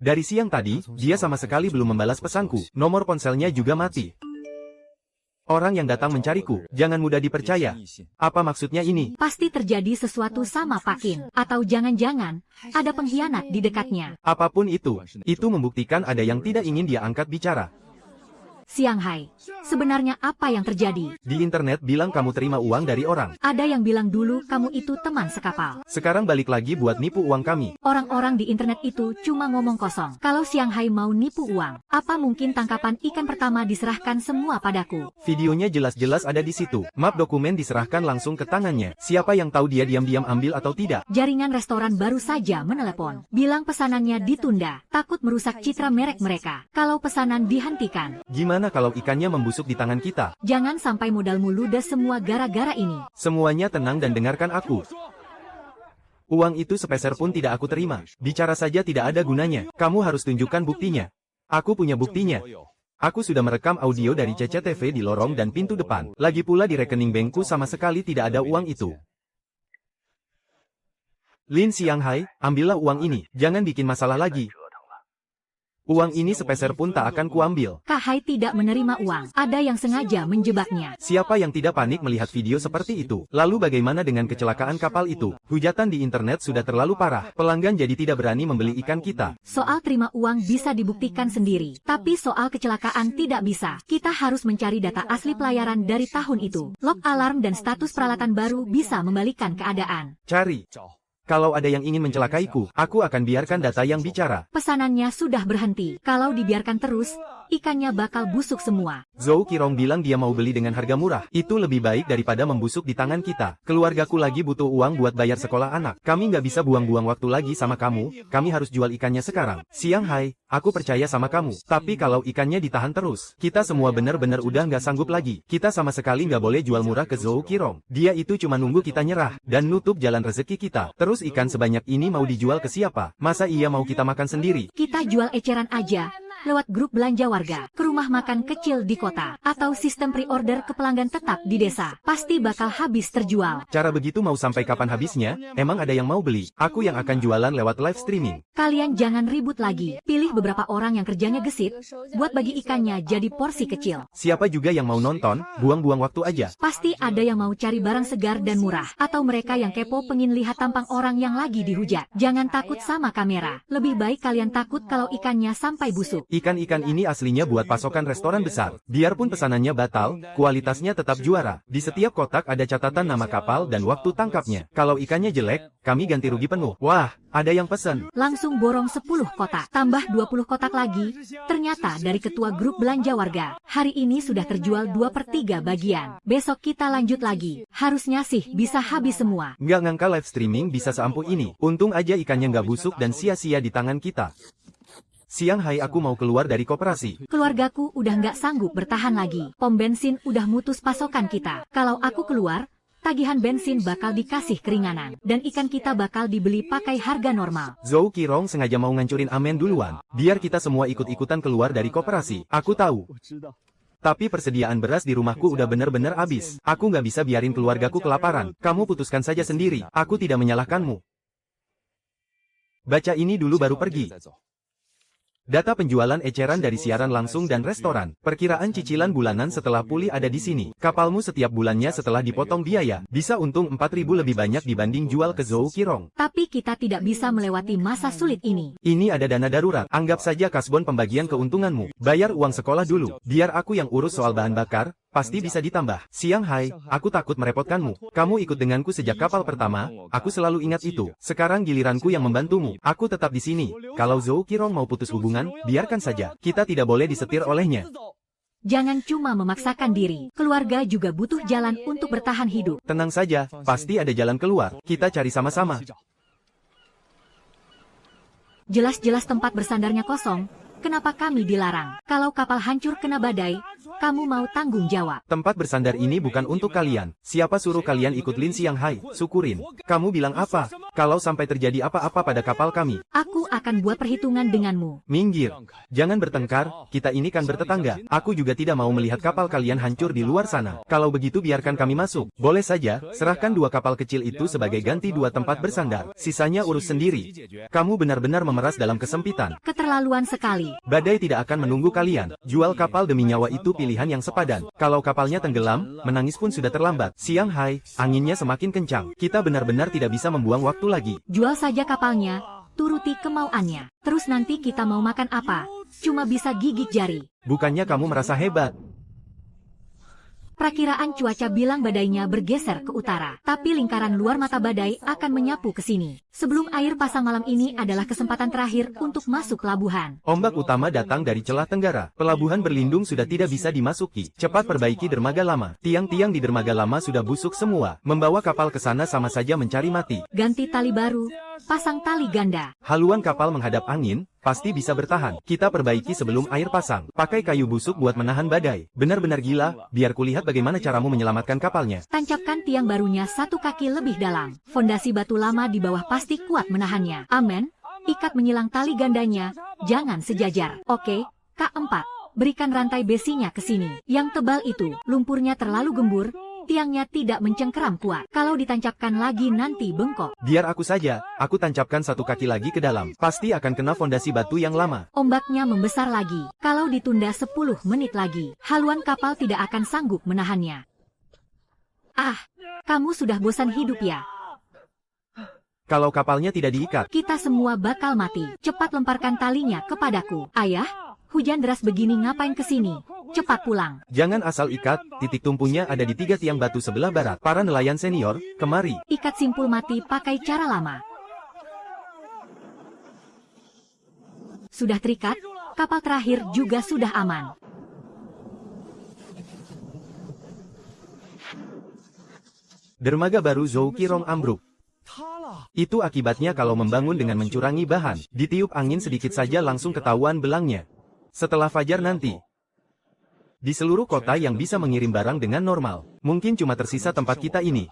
Dari siang tadi, dia sama sekali belum membalas pesanku. Nomor ponselnya juga mati. Orang yang datang mencariku, jangan mudah dipercaya. Apa maksudnya ini? Pasti terjadi sesuatu sama Pak Qin. Atau jangan-jangan, ada pengkhianat di dekatnya. Apapun itu membuktikan ada yang tidak ingin dia angkat bicara. Siang Hai, sebenarnya apa yang terjadi? Di internet bilang kamu terima uang dari orang. Ada yang bilang dulu kamu itu teman sekapal. Sekarang balik lagi buat nipu uang kami. Orang-orang di internet itu cuma ngomong kosong. Kalau Siang Hai mau nipu uang, apa mungkin tangkapan ikan pertama diserahkan semua padaku? Videonya jelas-jelas ada di situ. Map dokumen diserahkan langsung ke tangannya. Siapa yang tahu dia diam-diam ambil atau tidak? Jaringan restoran baru saja menelepon. Bilang pesanannya ditunda, takut merusak citra merek mereka. Kalau pesanan dihentikan. Gimana kalau ikannya membusuk di tangan kita? Jangan sampai modalmu ludes semua gara-gara ini. Semuanya tenang dan dengarkan aku. Uang itu sepeser pun tidak aku terima. Bicara saja tidak ada gunanya. Kamu harus tunjukkan buktinya. Aku punya buktinya. Aku sudah merekam audio dari CCTV di lorong dan pintu depan. Lagi pula di rekening bankku sama sekali tidak ada uang itu. Lin Siang Hai, ambillah uang ini. Jangan bikin masalah lagi. Uang ini sepeser pun tak akan kuambil. Kak Hai tidak menerima uang. Ada yang sengaja menjebaknya. Siapa yang tidak panik melihat video seperti itu? Lalu bagaimana dengan kecelakaan kapal itu? Hujatan di internet sudah terlalu parah. Pelanggan jadi tidak berani membeli ikan kita. Soal terima uang bisa dibuktikan sendiri. Tapi soal kecelakaan tidak bisa. Kita harus mencari data asli pelayaran dari tahun itu. Log alarm dan status peralatan baru bisa membalikan keadaan. Cari. Kalau ada yang ingin mencelakaiku, aku akan biarkan data yang bicara. Pesanannya sudah berhenti. Kalau dibiarkan terus, ikannya bakal busuk semua. Zhou Qirong bilang dia mau beli dengan harga murah. Itu lebih baik daripada membusuk di tangan kita. Keluargaku lagi butuh uang buat bayar sekolah anak. Kami nggak bisa buang-buang waktu lagi sama kamu. Kami harus jual ikannya sekarang. Siang Hai, aku percaya sama kamu. Tapi kalau ikannya ditahan terus, kita semua benar-benar udah nggak sanggup lagi. Kita sama sekali nggak boleh jual murah ke Zhou Qirong. Dia itu cuma nunggu kita nyerah dan nutup jalan rezeki kita. Terus ikan sebanyak ini mau dijual ke siapa? Masa iya mau kita makan sendiri? Kita jual eceran aja. Lewat grup belanja warga, ke rumah makan kecil di kota, atau sistem pre-order ke pelanggan tetap di desa. Pasti bakal habis terjual. Cara begitu mau sampai kapan habisnya? Emang ada yang mau beli? Aku yang akan jualan lewat live streaming. Kalian jangan ribut lagi. Pilih beberapa orang yang kerjanya gesit, buat bagi ikannya jadi porsi kecil. Siapa juga yang mau nonton? Buang-buang waktu aja. Pasti ada yang mau cari barang segar dan murah. Atau mereka yang kepo pengen lihat tampang orang yang lagi dihujat. Jangan takut sama kamera. Lebih baik kalian takut kalau ikannya sampai busuk. Ikan-ikan ini aslinya buat pasokan restoran besar. Biarpun pesanannya batal, kualitasnya tetap juara. Di setiap kotak ada catatan nama kapal dan waktu tangkapnya. Kalau ikannya jelek, kami ganti rugi penuh. Wah, ada yang pesen. Langsung borong 10 kotak, tambah 20 kotak lagi. Ternyata dari ketua grup belanja warga. Hari ini sudah terjual 2/3 bagian. Besok kita lanjut lagi. Harusnya sih bisa habis semua. Nggak ngangka live streaming bisa seampuh ini. Untung aja ikannya nggak busuk dan sia-sia di tangan kita. Siang Hai, aku mau keluar dari koperasi. Keluargaku udah nggak sanggup bertahan lagi. Pom bensin udah mutus pasokan kita. Kalau aku keluar, tagihan bensin bakal dikasih keringanan. Dan ikan kita bakal dibeli pakai harga normal. Zhou Qirong sengaja mau ngancurin Amen duluan. Biar kita semua ikut-ikutan keluar dari koperasi. Aku tahu. Tapi persediaan beras di rumahku udah bener-bener habis. Aku nggak bisa biarin keluargaku kelaparan. Kamu putuskan saja sendiri. Aku tidak menyalahkanmu. Baca ini dulu baru pergi. Data penjualan eceran dari siaran langsung dan restoran. Perkiraan cicilan bulanan setelah pulih ada di sini. Kapalmu setiap bulannya setelah dipotong biaya, bisa untung 4.000 lebih banyak dibanding jual ke Zhou Qirong. Tapi kita tidak bisa melewati masa sulit ini. Ini ada dana darurat. Anggap saja kasbon pembagian keuntunganmu. Bayar uang sekolah dulu. Biar aku yang urus soal bahan bakar. Pasti bisa ditambah. Siang Hai, aku takut merepotkanmu. Kamu ikut denganku sejak kapal pertama, aku selalu ingat itu. Sekarang giliranku yang membantumu. Aku tetap di sini. Kalau Zhou Qirong mau putus hubungan, biarkan saja. Kita tidak boleh disetir olehnya. Jangan cuma memaksakan diri. Keluarga juga butuh jalan untuk bertahan hidup. Tenang saja, pasti ada jalan keluar. Kita cari sama-sama. Jelas-jelas tempat bersandarnya kosong. Kenapa kami dilarang? Kalau kapal hancur kena badai, kamu mau tanggung jawab. Tempat bersandar ini bukan untuk kalian. Siapa suruh kalian ikut Lin Siang Hai? Syukurin. Kamu bilang apa? Kalau sampai terjadi apa-apa pada kapal kami, aku akan buat perhitungan denganmu. Minggir. Jangan bertengkar, kita ini kan bertetangga. Aku juga tidak mau melihat kapal kalian hancur di luar sana. Kalau begitu biarkan kami masuk. Boleh saja, serahkan 2 kapal kecil itu sebagai ganti 2 tempat bersandar. Sisanya urus sendiri. Kamu benar-benar memeras dalam kesempitan. Keterlaluan sekali. Badai tidak akan menunggu kalian. Jual kapal demi nyawa itu pilihan yang sepadan. Kalau kapalnya tenggelam, menangis pun sudah terlambat. Siang Hai, anginnya semakin kencang. Kita benar-benar tidak bisa membuang waktu lagi. Jual saja kapalnya, turuti kemauannya. Terus nanti kita mau makan apa? cuma bisa gigit jari. Bukannya kamu merasa hebat? Perakiraan cuaca bilang badainya bergeser ke utara, tapi lingkaran luar mata badai akan menyapu ke sini. Sebelum air pasang malam ini adalah kesempatan terakhir untuk masuk pelabuhan. Ombak utama datang dari celah tenggara. Pelabuhan berlindung sudah tidak bisa dimasuki. Cepat perbaiki dermaga lama. Tiang-tiang di dermaga lama sudah busuk semua. Membawa kapal ke sana sama saja mencari mati. Ganti tali baru, pasang tali ganda. Haluan kapal menghadap angin, pasti bisa bertahan. Kita perbaiki sebelum air pasang. Pakai kayu busuk buat menahan badai. Benar-benar gila, biar kulihat bagaimana caramu menyelamatkan kapalnya. Tancapkan tiang barunya 1 kaki lebih dalam. Fondasi batu lama di bawah pasti kuat menahannya. Amen. Ikat menyilang tali gandanya, jangan sejajar. Oke, K4. Berikan rantai besinya ke sini. Yang tebal itu, lumpurnya terlalu gembur, tiangnya tidak mencengkeram kuat. Kalau ditancapkan lagi nanti bengkok. Biar aku saja, aku tancapkan 1 kaki lagi ke dalam. Pasti akan kena fondasi batu yang lama. Ombaknya membesar lagi. Kalau ditunda 10 menit lagi, haluan kapal tidak akan sanggup menahannya. Ah, kamu sudah bosan hidup ya? Kalau kapalnya tidak diikat, Kita semua bakal mati. Cepat lemparkan talinya kepadaku. Ayah, hujan deras begini ngapain ke sini? Cepat pulang. jangan asal ikat, titik tumpunya ada di 3 tiang batu sebelah barat. Para nelayan senior, kemari. Ikat simpul mati pakai cara lama. Sudah terikat, kapal terakhir juga sudah aman. Dermaga baru Zhou Qirong ambruk. Itu akibatnya kalau membangun dengan mencurangi bahan. Ditiup angin sedikit saja langsung ketahuan belangnya. Setelah fajar nanti, di seluruh kota yang bisa mengirim barang dengan normal, mungkin cuma tersisa tempat kita ini.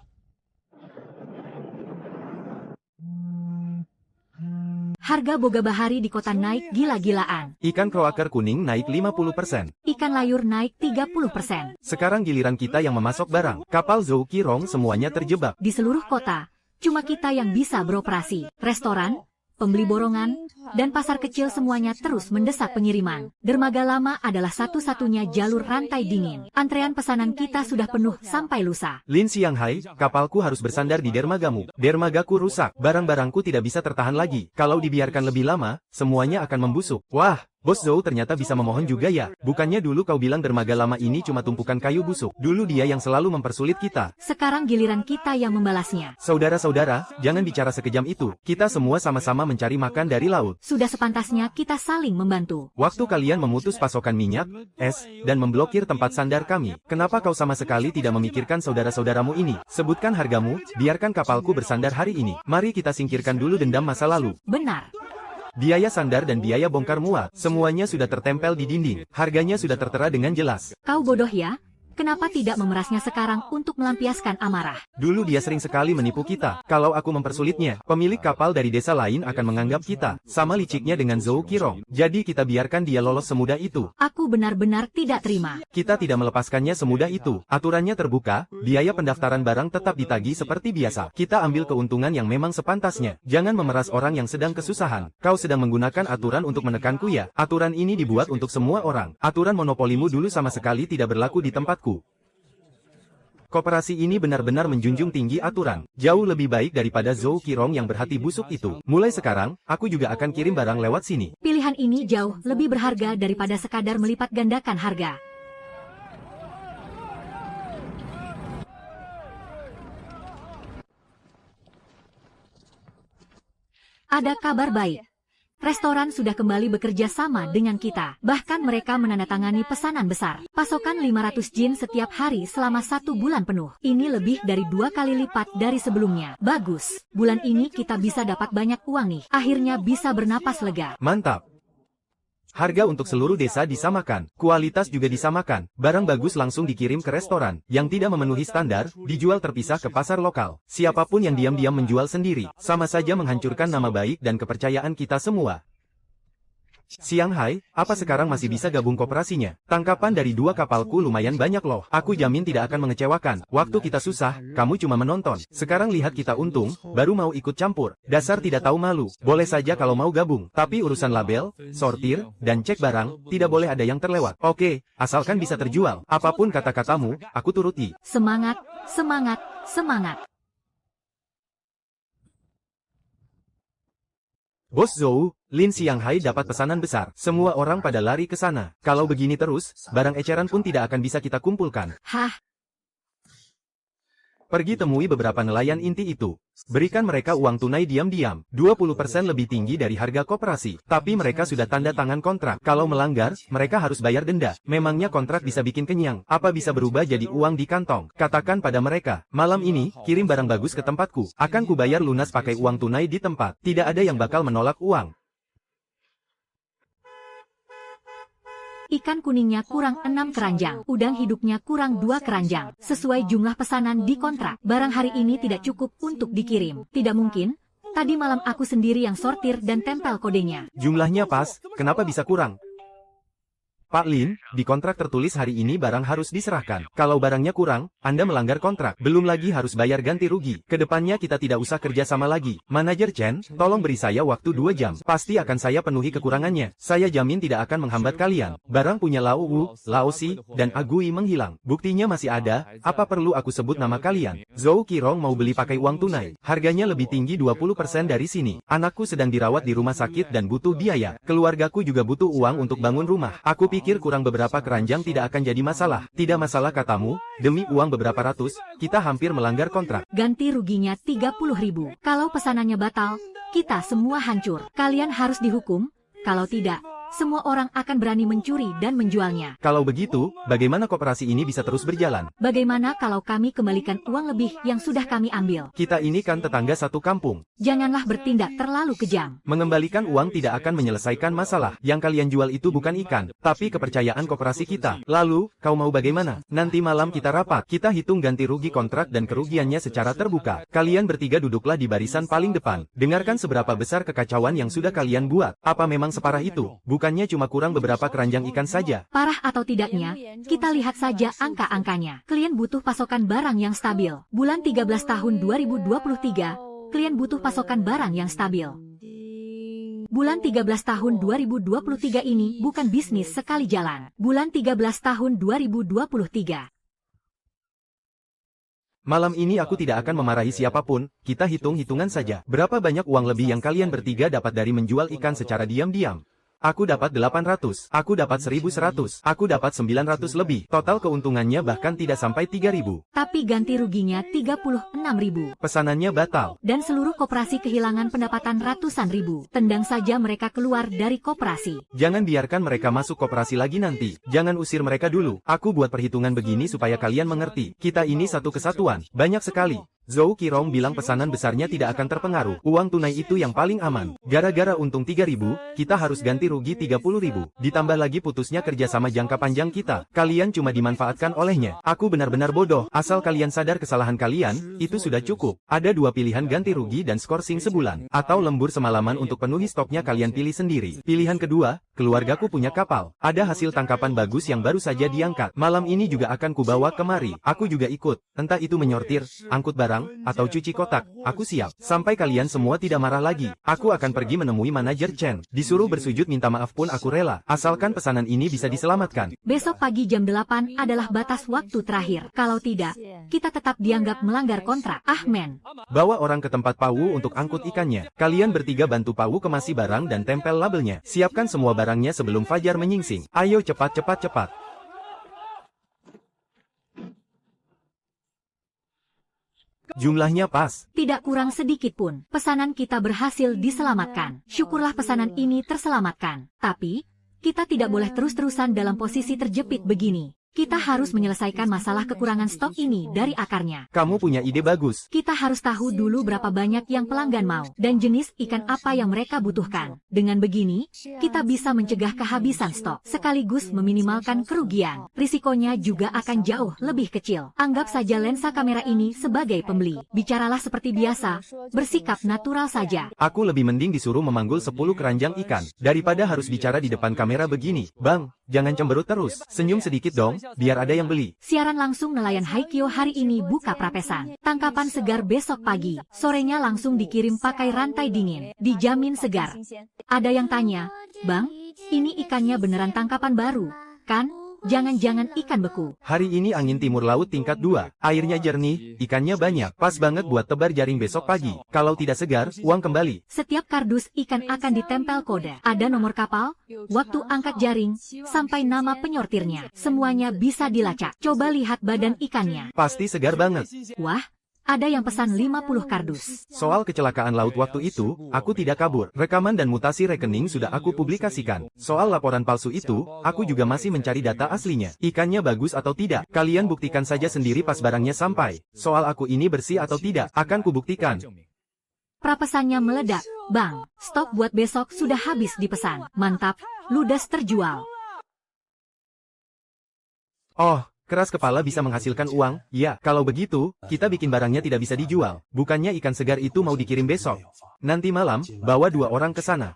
Harga boga bahari di kota naik gila-gilaan. Ikan kroaker kuning naik 50%. Ikan layur naik 30%. Sekarang giliran kita yang memasok barang. Kapal Zhou Qirong semuanya terjebak. Di seluruh kota, cuma kita yang bisa beroperasi. Restoran, pembeli borongan, dan pasar kecil semuanya terus mendesak pengiriman. Dermaga lama adalah satu-satunya jalur rantai dingin. Antrean pesanan kita sudah penuh sampai lusa. Lin Xianghai, kapalku harus bersandar di dermagamu. Dermagaku rusak, barang-barangku tidak bisa tertahan lagi. Kalau dibiarkan lebih lama, semuanya akan membusuk. Wah, Bos Zhou ternyata bisa memohon juga ya. Bukannya dulu kau bilang dermaga lama ini cuma tumpukan kayu busuk. Dulu dia yang selalu mempersulit kita. Sekarang giliran kita yang membalasnya. Saudara-saudara, jangan bicara sekejam itu. Kita semua sama-sama mencari makan dari laut. Sudah sepantasnya kita saling membantu. Waktu kalian memutus pasokan minyak, es, dan memblokir tempat sandar kami, kenapa kau sama sekali tidak memikirkan saudara-saudaramu ini? Sebutkan hargamu, biarkan kapalku bersandar hari ini. Mari kita singkirkan dulu dendam masa lalu. Benar. Biaya sandar dan biaya bongkar muat, semuanya sudah tertempel di dinding. Harganya sudah tertera dengan jelas. Kau bodoh ya? Kenapa tidak memerasnya sekarang untuk melampiaskan amarah? Dulu dia sering sekali menipu kita. Kalau aku mempersulitnya, pemilik kapal dari desa lain akan menganggap kita sama liciknya dengan Zhou Qirong. Jadi kita biarkan dia lolos semudah itu. Aku benar-benar tidak terima. Kita tidak melepaskannya semudah itu. Aturannya terbuka, biaya pendaftaran barang tetap ditagih seperti biasa. Kita ambil keuntungan yang memang sepantasnya. Jangan memeras orang yang sedang kesusahan. Kau sedang menggunakan aturan untuk menekanku ya? Aturan ini dibuat untuk semua orang. Aturan monopolimu dulu sama sekali tidak berlaku di tempatku. Koperasi ini benar-benar menjunjung tinggi aturan. Jauh lebih baik daripada Zhou Qirong yang berhati busuk itu. Mulai sekarang, aku juga akan kirim barang lewat sini. Pilihan ini jauh lebih berharga daripada sekadar melipat gandakan harga. Ada kabar baik. Restoran sudah kembali bekerja sama dengan kita. Bahkan mereka menandatangani pesanan besar. Pasokan 500 jin setiap hari selama 1 bulan penuh. Ini lebih dari 2 kali lipat dari sebelumnya. Bagus. Bulan ini kita bisa dapat banyak uang nih. Akhirnya bisa bernapas lega. Mantap. Harga untuk seluruh desa disamakan. Kualitas juga disamakan. Barang bagus langsung dikirim ke restoran. Yang tidak memenuhi standar, dijual terpisah ke pasar lokal. Siapapun yang diam-diam menjual sendiri, sama saja menghancurkan nama baik dan kepercayaan kita semua. Xianghai, apa sekarang masih bisa gabung koperasinya? Tangkapan dari 2 kapalku lumayan banyak loh. Aku jamin tidak akan mengecewakan. Waktu kita susah, kamu cuma menonton. Sekarang lihat kita untung, baru mau ikut campur. Dasar tidak tahu malu. Boleh saja kalau mau gabung. Tapi urusan label, sortir, dan cek barang, tidak boleh ada yang terlewat. Oke, asalkan bisa terjual. Apapun kata-katamu, aku turuti. Semangat, semangat, semangat. Bos Zhou, Lin Xianghai dapat pesanan besar. Semua orang pada lari ke sana. Kalau begini terus, barang eceran pun tidak akan bisa kita kumpulkan. Hah? Pergi temui beberapa nelayan inti itu. Berikan mereka uang tunai diam-diam, 20% lebih tinggi dari harga koperasi. Tapi mereka sudah tanda tangan kontrak. Kalau melanggar, mereka harus bayar denda. Memangnya kontrak bisa bikin kenyang? Apa bisa berubah jadi uang di kantong? Katakan pada mereka, malam ini, kirim barang bagus ke tempatku. Akan kubayar lunas pakai uang tunai di tempat. Tidak ada yang bakal menolak uang. Ikan kuningnya kurang 6 keranjang, udang hidupnya kurang 2 keranjang. Sesuai jumlah pesanan di kontrak, barang hari ini tidak cukup untuk dikirim. Tidak mungkin, tadi malam aku sendiri yang sortir dan tempel kodenya. Jumlahnya pas, kenapa bisa kurang? Pak Lin, di kontrak tertulis hari ini barang harus diserahkan. Kalau barangnya kurang, Anda melanggar kontrak. Belum lagi harus bayar ganti rugi. Kedepannya kita tidak usah kerja sama lagi. Manajer Chen, tolong beri saya waktu 2 jam. Pasti akan saya penuhi kekurangannya. Saya jamin tidak akan menghambat kalian. Barang punya Lao Wu, Lao Si, dan Agui menghilang. Buktinya masih ada, apa perlu aku sebut nama kalian? Zhou Qirong mau beli pakai uang tunai. Harganya lebih tinggi 20% dari sini. Anakku sedang dirawat di rumah sakit dan butuh biaya. Keluargaku juga butuh uang untuk bangun rumah. Aku pikir kurang beberapa keranjang tidak akan jadi masalah. Tidak masalah katamu, demi uang beberapa ratus, kita hampir melanggar kontrak. Ganti ruginya 30.000. Kalau pesanannya batal, kita semua hancur. Kalian harus dihukum, kalau tidak, semua orang akan berani mencuri dan menjualnya. Kalau begitu, bagaimana koperasi ini bisa terus berjalan? Bagaimana kalau kami kembalikan uang lebih yang sudah kami ambil? Kita ini kan tetangga satu kampung. Janganlah bertindak terlalu kejam. Mengembalikan uang tidak akan menyelesaikan masalah. Yang kalian jual itu bukan ikan, tapi kepercayaan koperasi kita. Lalu, kau mau bagaimana? Nanti malam kita rapat. Kita hitung ganti rugi kontrak dan kerugiannya secara terbuka. Kalian bertiga duduklah di barisan paling depan. Dengarkan seberapa besar kekacauan yang sudah kalian buat. Apa memang separah itu? Bukannya cuma kurang beberapa keranjang ikan saja. Parah atau tidaknya, kita lihat saja angka-angkanya. Klien butuh pasokan barang yang stabil. Bulan 13 tahun 2023, klien butuh pasokan barang yang stabil. Bulan 13 tahun 2023 ini bukan bisnis sekali jalan. Bulan 13 tahun 2023. Malam ini aku tidak akan memarahi siapapun, kita hitung-hitungan saja. Berapa banyak uang lebih yang kalian bertiga dapat dari menjual ikan secara diam-diam? Aku dapat 800, aku dapat 1100, aku dapat 900 lebih. Total keuntungannya bahkan tidak sampai 3000. Tapi ganti ruginya 36.000. Pesanannya batal. Dan seluruh koperasi kehilangan pendapatan ratusan ribu. Tendang saja mereka keluar dari koperasi. Jangan biarkan mereka masuk koperasi lagi nanti. Jangan usir mereka dulu. Aku buat perhitungan begini supaya kalian mengerti. Kita ini satu kesatuan. Banyak sekali. Zhou Qirong bilang pesanan besarnya tidak akan terpengaruh. Uang tunai itu yang paling aman. Gara-gara untung 3000, kita harus ganti rugi 30.000. Ditambah lagi putusnya kerjasama jangka panjang kita. Kalian cuma dimanfaatkan olehnya. Aku benar-benar bodoh. Asal kalian sadar kesalahan kalian, itu sudah cukup. Ada 2 pilihan ganti rugi dan skorsing sebulan. Atau lembur semalaman untuk penuhi stoknya kalian pilih sendiri. Pilihan kedua, keluargaku punya kapal. Ada hasil tangkapan bagus yang baru saja diangkat. Malam ini juga akan kubawa kemari. Aku juga ikut. Entah itu menyortir, angkut barang, atau cuci kotak, aku siap. Sampai kalian semua tidak marah lagi, aku akan pergi menemui manajer Chen. Disuruh bersujud minta maaf pun aku rela, asalkan pesanan ini bisa diselamatkan. Besok pagi jam 8 adalah batas waktu terakhir. Kalau tidak, kita tetap dianggap melanggar kontrak. Ahmen. Bawa orang ke tempat Pawu untuk angkut ikannya. Kalian bertiga bantu Pawu kemasi barang dan tempel labelnya. Siapkan semua barangnya sebelum fajar menyingsing. Ayo cepat. Jumlahnya pas. Tidak kurang sedikit pun. Pesanan kita berhasil diselamatkan. Syukurlah pesanan ini terselamatkan. Tapi, kita tidak boleh terus-terusan dalam posisi terjepit begini. Kita harus menyelesaikan masalah kekurangan stok ini dari akarnya. Kamu punya ide bagus. Kita harus tahu dulu berapa banyak yang pelanggan mau, dan jenis ikan apa yang mereka butuhkan. Dengan begini, kita bisa mencegah kehabisan stok, sekaligus meminimalkan kerugian. Risikonya juga akan jauh lebih kecil. Anggap saja lensa kamera ini sebagai pembeli. Bicaralah seperti biasa, bersikap natural saja. Aku lebih mending disuruh memanggul 10 keranjang ikan, daripada harus bicara di depan kamera begini. Bang, jangan cemberut terus. Senyum sedikit dong, biar ada yang beli. Siaran langsung nelayan Haikyuu hari ini buka prapesan. Tangkapan segar besok pagi. Sorenya langsung dikirim pakai rantai dingin. Dijamin segar. Ada yang tanya, Bang, ini ikannya beneran tangkapan baru, kan? Jangan-jangan ikan beku. Hari ini angin timur laut tingkat 2. Airnya jernih, ikannya banyak. Pas banget buat tebar jaring besok pagi. Kalau tidak segar, uang kembali. Setiap kardus ikan akan ditempel kode. Ada nomor kapal, waktu angkat jaring, sampai nama penyortirnya. Semuanya bisa dilacak. Coba lihat badan ikannya. Pasti segar banget. Wah, ada yang pesan 50 kardus. Soal kecelakaan laut waktu itu, aku tidak kabur. Rekaman dan mutasi rekening sudah aku publikasikan. Soal laporan palsu itu, aku juga masih mencari data aslinya. Ikannya bagus atau tidak, kalian buktikan saja sendiri pas barangnya sampai. Soal aku ini bersih atau tidak, akan kubuktikan. Prapesannya meledak. Bang, stok buat besok sudah habis dipesan. Mantap, ludes terjual. Oh, keras kepala bisa menghasilkan uang? Ya, kalau begitu, kita bikin barangnya tidak bisa dijual. Bukannya ikan segar itu mau dikirim besok. Nanti malam, bawa 2 orang ke sana.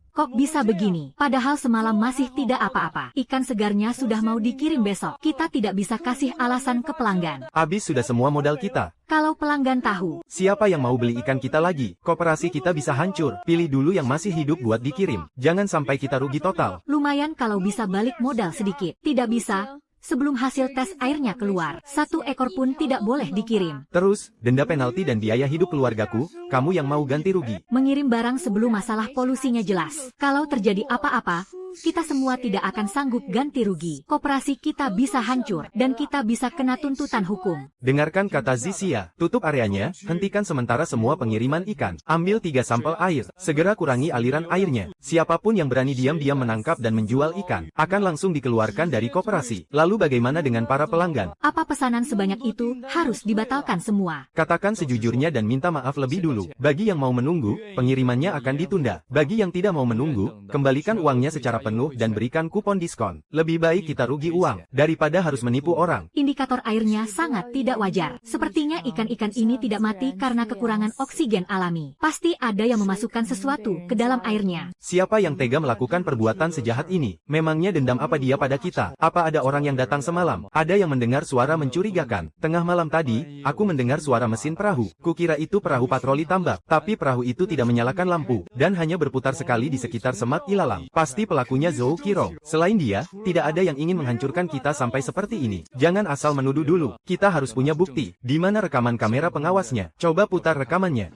Kok bisa begini? Padahal semalam masih tidak apa-apa. Ikan segarnya sudah mau dikirim besok. Kita tidak bisa kasih alasan ke pelanggan. Habis sudah semua modal kita. Kalau pelanggan tahu, Siapa yang mau beli ikan kita lagi? Koperasi kita bisa hancur. Pilih dulu yang masih hidup buat dikirim. Jangan sampai kita rugi total. lumayan kalau bisa balik modal sedikit. Tidak bisa, sebelum hasil tes airnya keluar, 1 ekor pun tidak boleh dikirim. Terus, denda penalti dan biaya hidup keluargaku, kamu yang mau ganti rugi. Mengirim barang sebelum masalah polusinya jelas. Kalau terjadi apa-apa, kita semua tidak akan sanggup ganti rugi. Koperasi kita bisa hancur, dan kita bisa kena tuntutan hukum. Dengarkan kata Zisia, tutup areanya, hentikan sementara semua pengiriman ikan. Ambil 3 sampel air, segera kurangi aliran airnya. Siapapun yang berani diam-diam menangkap dan menjual ikan, akan langsung dikeluarkan dari koperasi. Lalu bagaimana dengan para pelanggan? Apa pesanan sebanyak itu harus dibatalkan semua? Katakan sejujurnya dan minta maaf lebih dulu. Bagi yang mau menunggu, pengirimannya akan ditunda. Bagi yang tidak mau menunggu, kembalikan uangnya secara penuh dan berikan kupon diskon. Lebih baik kita rugi uang, daripada harus menipu orang. Indikator airnya sangat tidak wajar. Sepertinya ikan-ikan ini tidak mati karena kekurangan oksigen alami. Pasti ada yang memasukkan sesuatu ke dalam airnya. Siapa yang tega melakukan perbuatan sejahat ini? Memangnya dendam apa dia pada kita? Apa ada orang yang datang semalam? Ada yang mendengar suara mencurigakan. Tengah malam tadi, aku mendengar suara mesin perahu. Kukira itu perahu patroli tambak, tapi perahu itu tidak menyalakan lampu, dan hanya berputar sekali di sekitar Semak Ilalang. Pasti pelakunya Zhou Qirong. Selain dia, tidak ada yang ingin menghancurkan kita sampai seperti ini. Jangan asal menuduh dulu. Kita harus punya bukti. Di mana rekaman kamera pengawasnya? Coba putar rekamannya.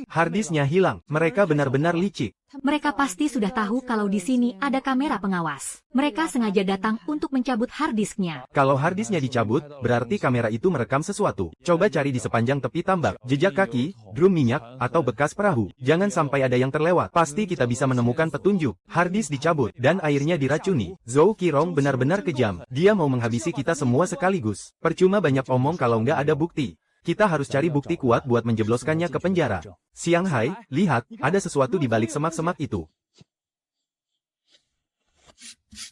Harddisknya hilang. Mereka benar-benar licik. Mereka pasti sudah tahu kalau di sini ada kamera pengawas. Mereka sengaja datang untuk mencabut harddisknya. Kalau harddisknya dicabut, berarti kamera itu merekam sesuatu. Coba cari di sepanjang tepi tambak, jejak kaki, drum minyak, atau bekas perahu. Jangan sampai ada yang terlewat. Pasti kita bisa menemukan petunjuk. Harddisk dicabut, dan airnya diracuni. Zhou Qirong benar-benar kejam. Dia mau menghabisi kita semua sekaligus. Percuma banyak omong kalau nggak ada bukti. Kita harus cari bukti kuat buat menjebloskannya ke penjara. Shanghai, lihat, ada sesuatu di balik semak-semak itu.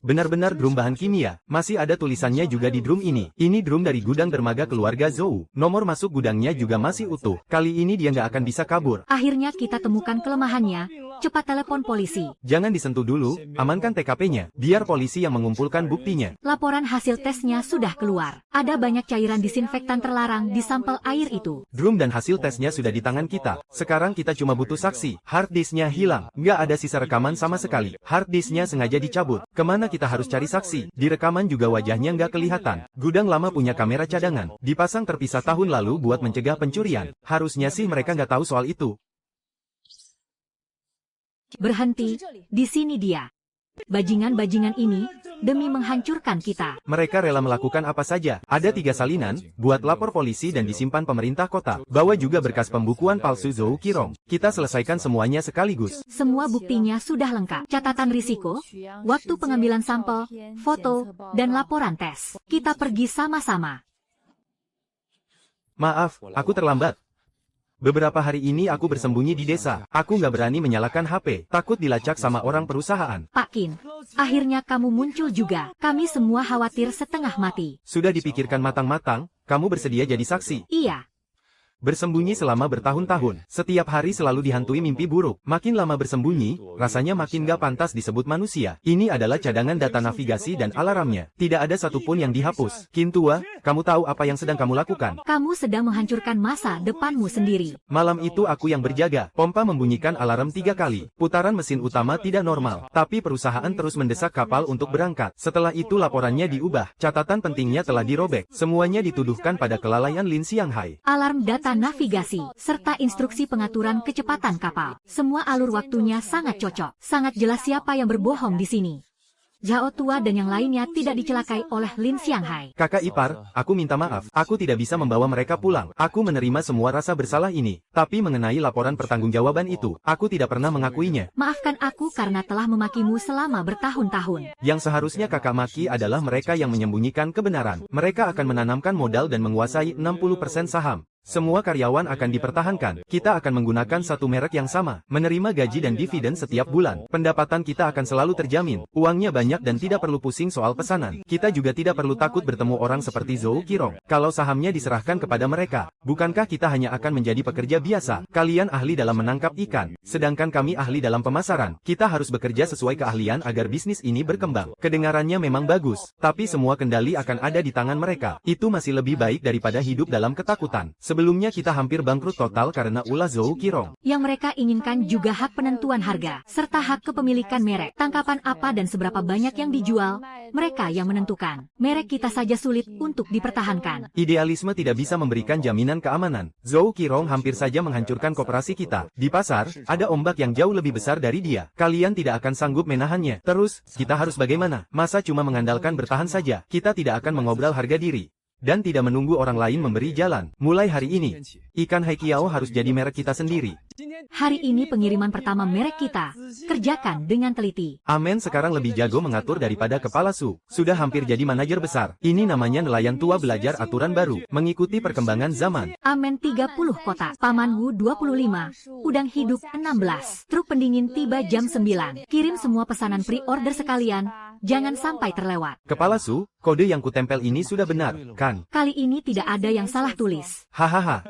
Benar-benar drum bahan kimia. Masih ada tulisannya juga di drum ini. Ini drum dari gudang dermaga keluarga Zhou. Nomor masuk gudangnya juga masih utuh. Kali ini dia nggak akan bisa kabur. Akhirnya kita temukan kelemahannya. Cepat telepon polisi. Jangan disentuh dulu, amankan TKP-nya. Biar polisi yang mengumpulkan buktinya. Laporan hasil tesnya sudah keluar. Ada banyak cairan disinfektan terlarang di sampel air itu. Drum dan hasil tesnya sudah di tangan kita. Sekarang kita cuma butuh saksi. Harddisknya hilang. Nggak ada sisa rekaman sama sekali. Harddisknya sengaja dicabut. Kemana kita harus cari saksi? Di rekaman juga wajahnya nggak kelihatan. Gudang lama punya kamera cadangan. Dipasang terpisah tahun lalu buat mencegah pencurian. Harusnya sih mereka nggak tahu soal itu. Berhenti, di sini dia. Bajingan-bajingan ini, demi menghancurkan kita. Mereka rela melakukan apa saja. Ada 3 salinan, buat lapor polisi dan disimpan pemerintah kota. Bawa juga berkas pembukuan palsu Zhou Qirong. Kita selesaikan semuanya sekaligus. Semua buktinya sudah lengkap. Catatan risiko, waktu pengambilan sampel, foto, dan laporan tes. Kita pergi sama-sama. Maaf, aku terlambat. Beberapa hari ini aku bersembunyi di desa. Aku nggak berani menyalakan HP, takut dilacak sama orang perusahaan. Pak Qin, akhirnya kamu muncul juga. Kami semua khawatir setengah mati. Sudah dipikirkan matang-matang, kamu bersedia jadi saksi. Iya. Bersembunyi selama bertahun-tahun. Setiap hari selalu dihantui mimpi buruk. Makin lama bersembunyi, rasanya makin gak pantas disebut manusia. Ini adalah cadangan data navigasi dan alarmnya. Tidak ada satupun yang dihapus. Kintua, kamu tahu apa yang sedang kamu lakukan? Kamu sedang menghancurkan masa depanmu sendiri. Malam itu aku yang berjaga. Pompa membunyikan alarm 3 kali. Putaran mesin utama tidak normal. Tapi perusahaan terus mendesak kapal untuk berangkat. Setelah itu laporannya diubah. Catatan pentingnya telah dirobek. Semuanya dituduhkan pada kelalaian Lin Xianghai. Alarm data navigasi, serta instruksi pengaturan kecepatan kapal. Semua alur waktunya sangat cocok. Sangat jelas siapa yang berbohong di sini. Zhao Tua dan yang lainnya tidak dicelakai oleh Lin Xianghai. Kakak ipar, aku minta maaf. Aku tidak bisa membawa mereka pulang. Aku menerima semua rasa bersalah ini. Tapi mengenai laporan pertanggungjawaban itu, aku tidak pernah mengakuinya. Maafkan aku karena telah memakimu selama bertahun-tahun. Yang seharusnya kakak maki adalah mereka yang menyembunyikan kebenaran. Mereka akan menanamkan modal dan menguasai 60% saham. Semua karyawan akan dipertahankan. Kita akan menggunakan satu merek yang sama, menerima gaji dan dividen setiap bulan. Pendapatan kita akan selalu terjamin. Uangnya banyak dan tidak perlu pusing soal pesanan. Kita juga tidak perlu takut bertemu orang seperti Zhou Qirong. Kalau sahamnya diserahkan kepada mereka, bukankah kita hanya akan menjadi pekerja biasa? Kalian ahli dalam menangkap ikan, sedangkan kami ahli dalam pemasaran. Kita harus bekerja sesuai keahlian agar bisnis ini berkembang. Kedengarannya memang bagus, tapi semua kendali akan ada di tangan mereka. Itu masih lebih baik daripada hidup dalam ketakutan. Sebelumnya kita hampir bangkrut total karena ulah Zhou Qirong. Yang mereka inginkan juga hak penentuan harga, serta hak kepemilikan merek. Tangkapan apa dan seberapa banyak yang dijual, mereka yang menentukan. Merek kita saja sulit untuk dipertahankan. Idealisme tidak bisa memberikan jaminan keamanan. Zhou Qirong hampir saja menghancurkan koperasi kita. Di pasar, ada ombak yang jauh lebih besar dari dia. Kalian tidak akan sanggup menahannya. Terus, kita harus bagaimana? Masa cuma mengandalkan bertahan saja? Kita tidak akan mengobrol harga diri. Dan tidak menunggu orang lain memberi jalan. Mulai hari ini, ikan haikiao harus jadi merek kita sendiri. Hari ini pengiriman pertama merek kita. Kerjakan dengan teliti. Amen sekarang lebih jago mengatur daripada kepala Su. Sudah hampir jadi manajer besar. Ini namanya nelayan tua belajar aturan baru, mengikuti perkembangan zaman. Amen 30 kotak. Paman Wu 25. Udang hidup 16. Truk pendingin tiba jam 9. Kirim semua pesanan pre-order sekalian. Jangan sampai terlewat. Kepala Su, kode yang kutempel ini sudah benar, kan? Kali ini tidak ada yang salah tulis. Hahaha.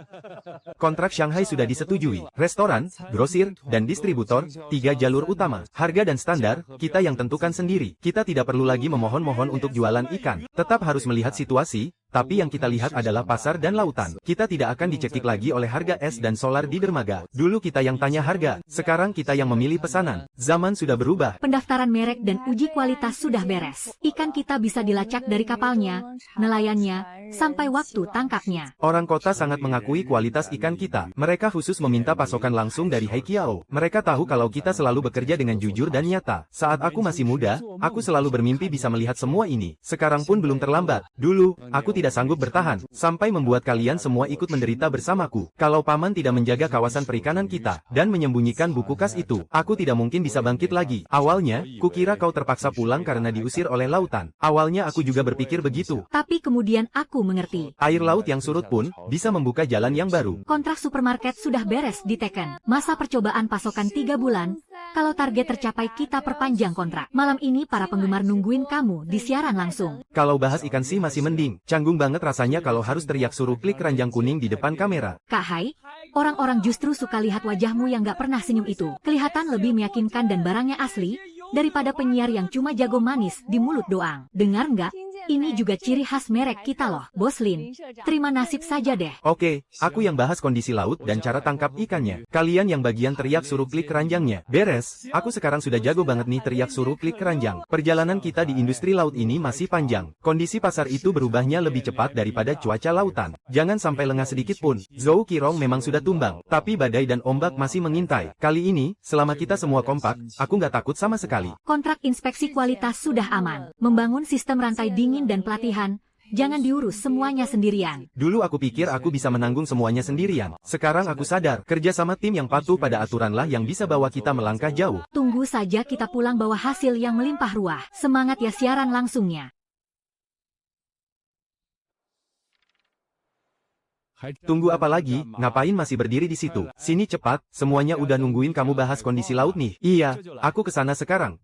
Kontrak Shanghai sudah disetujui. Restoran, grosir, dan distributor, 3 jalur utama. Harga dan standar, kita yang tentukan sendiri. Kita tidak perlu lagi memohon-mohon untuk jualan ikan. Tetap harus melihat situasi, tapi yang kita lihat adalah pasar dan lautan. Kita tidak akan dicekik lagi oleh harga es dan solar di dermaga. Dulu kita yang tanya harga, sekarang kita yang memilih pesanan. Zaman sudah berubah. Pendaftaran merek dan uji kualitas sudah beres. Ikan kita bisa dilacak dari kapalnya, nelayannya, sampai waktu tangkapnya. Orang kota sangat mengakui kualitas ikan kita. Mereka khusus meminta pasokan langsung dari Haikiao. Mereka tahu kalau kita selalu bekerja dengan jujur dan nyata. Saat aku masih muda, aku selalu bermimpi bisa melihat semua ini. Sekarang pun belum terlambat. Dulu, aku tidak sanggup bertahan, sampai membuat kalian semua ikut menderita bersamaku. Kalau paman tidak menjaga kawasan perikanan kita, dan menyembunyikan buku kas itu, aku tidak mungkin bisa bangkit lagi. Awalnya, kukira kau terpaksa pulang karena diusir oleh lautan. Awalnya aku juga berpikir begitu. Tapi kemudian aku mengerti. Air laut yang surut pun, bisa membuka jalan yang baru. Kontrak supermarket sudah beres diteken. Masa percobaan pasokan 3 bulan. Kalau target tercapai kita perpanjang kontrak. Malam ini para penggemar nungguin kamu di siaran langsung. Kalau bahas ikan sih masih mending. Canggung banget rasanya kalau harus teriak suruh klik keranjang kuning di depan kamera. Kak Hai, orang-orang justru suka lihat wajahmu yang gak pernah senyum itu. Kelihatan lebih meyakinkan dan barangnya asli, daripada penyiar yang cuma jago manis di mulut doang. Dengar nggak? Ini juga ciri khas merek kita loh, Bos Lin. Terima nasib saja deh. Oke, aku yang bahas kondisi laut dan cara tangkap ikannya. Kalian yang bagian teriak suruh klik keranjangnya. Beres, aku sekarang sudah jago banget nih teriak suruh klik keranjang. Perjalanan kita di industri laut ini masih panjang. Kondisi pasar itu berubahnya lebih cepat daripada cuaca lautan. Jangan sampai lengah sedikit pun. Zhou Qirong memang sudah tumbang, tapi badai dan ombak masih mengintai. Kali ini, selama kita semua kompak, aku nggak takut sama sekali. Kontrak inspeksi kualitas sudah aman. Membangun sistem rantai dingin dan pelatihan, jangan diurus semuanya sendirian. Dulu aku pikir aku bisa menanggung semuanya sendirian. Sekarang aku sadar, kerja sama tim yang patuh pada aturanlah yang bisa bawa kita melangkah jauh. Tunggu saja kita pulang bawa hasil yang melimpah ruah. Semangat ya siaran langsungnya. Tunggu apa lagi, ngapain masih berdiri di situ? Sini cepat, semuanya udah nungguin kamu bahas kondisi laut nih. Iya, aku kesana sekarang.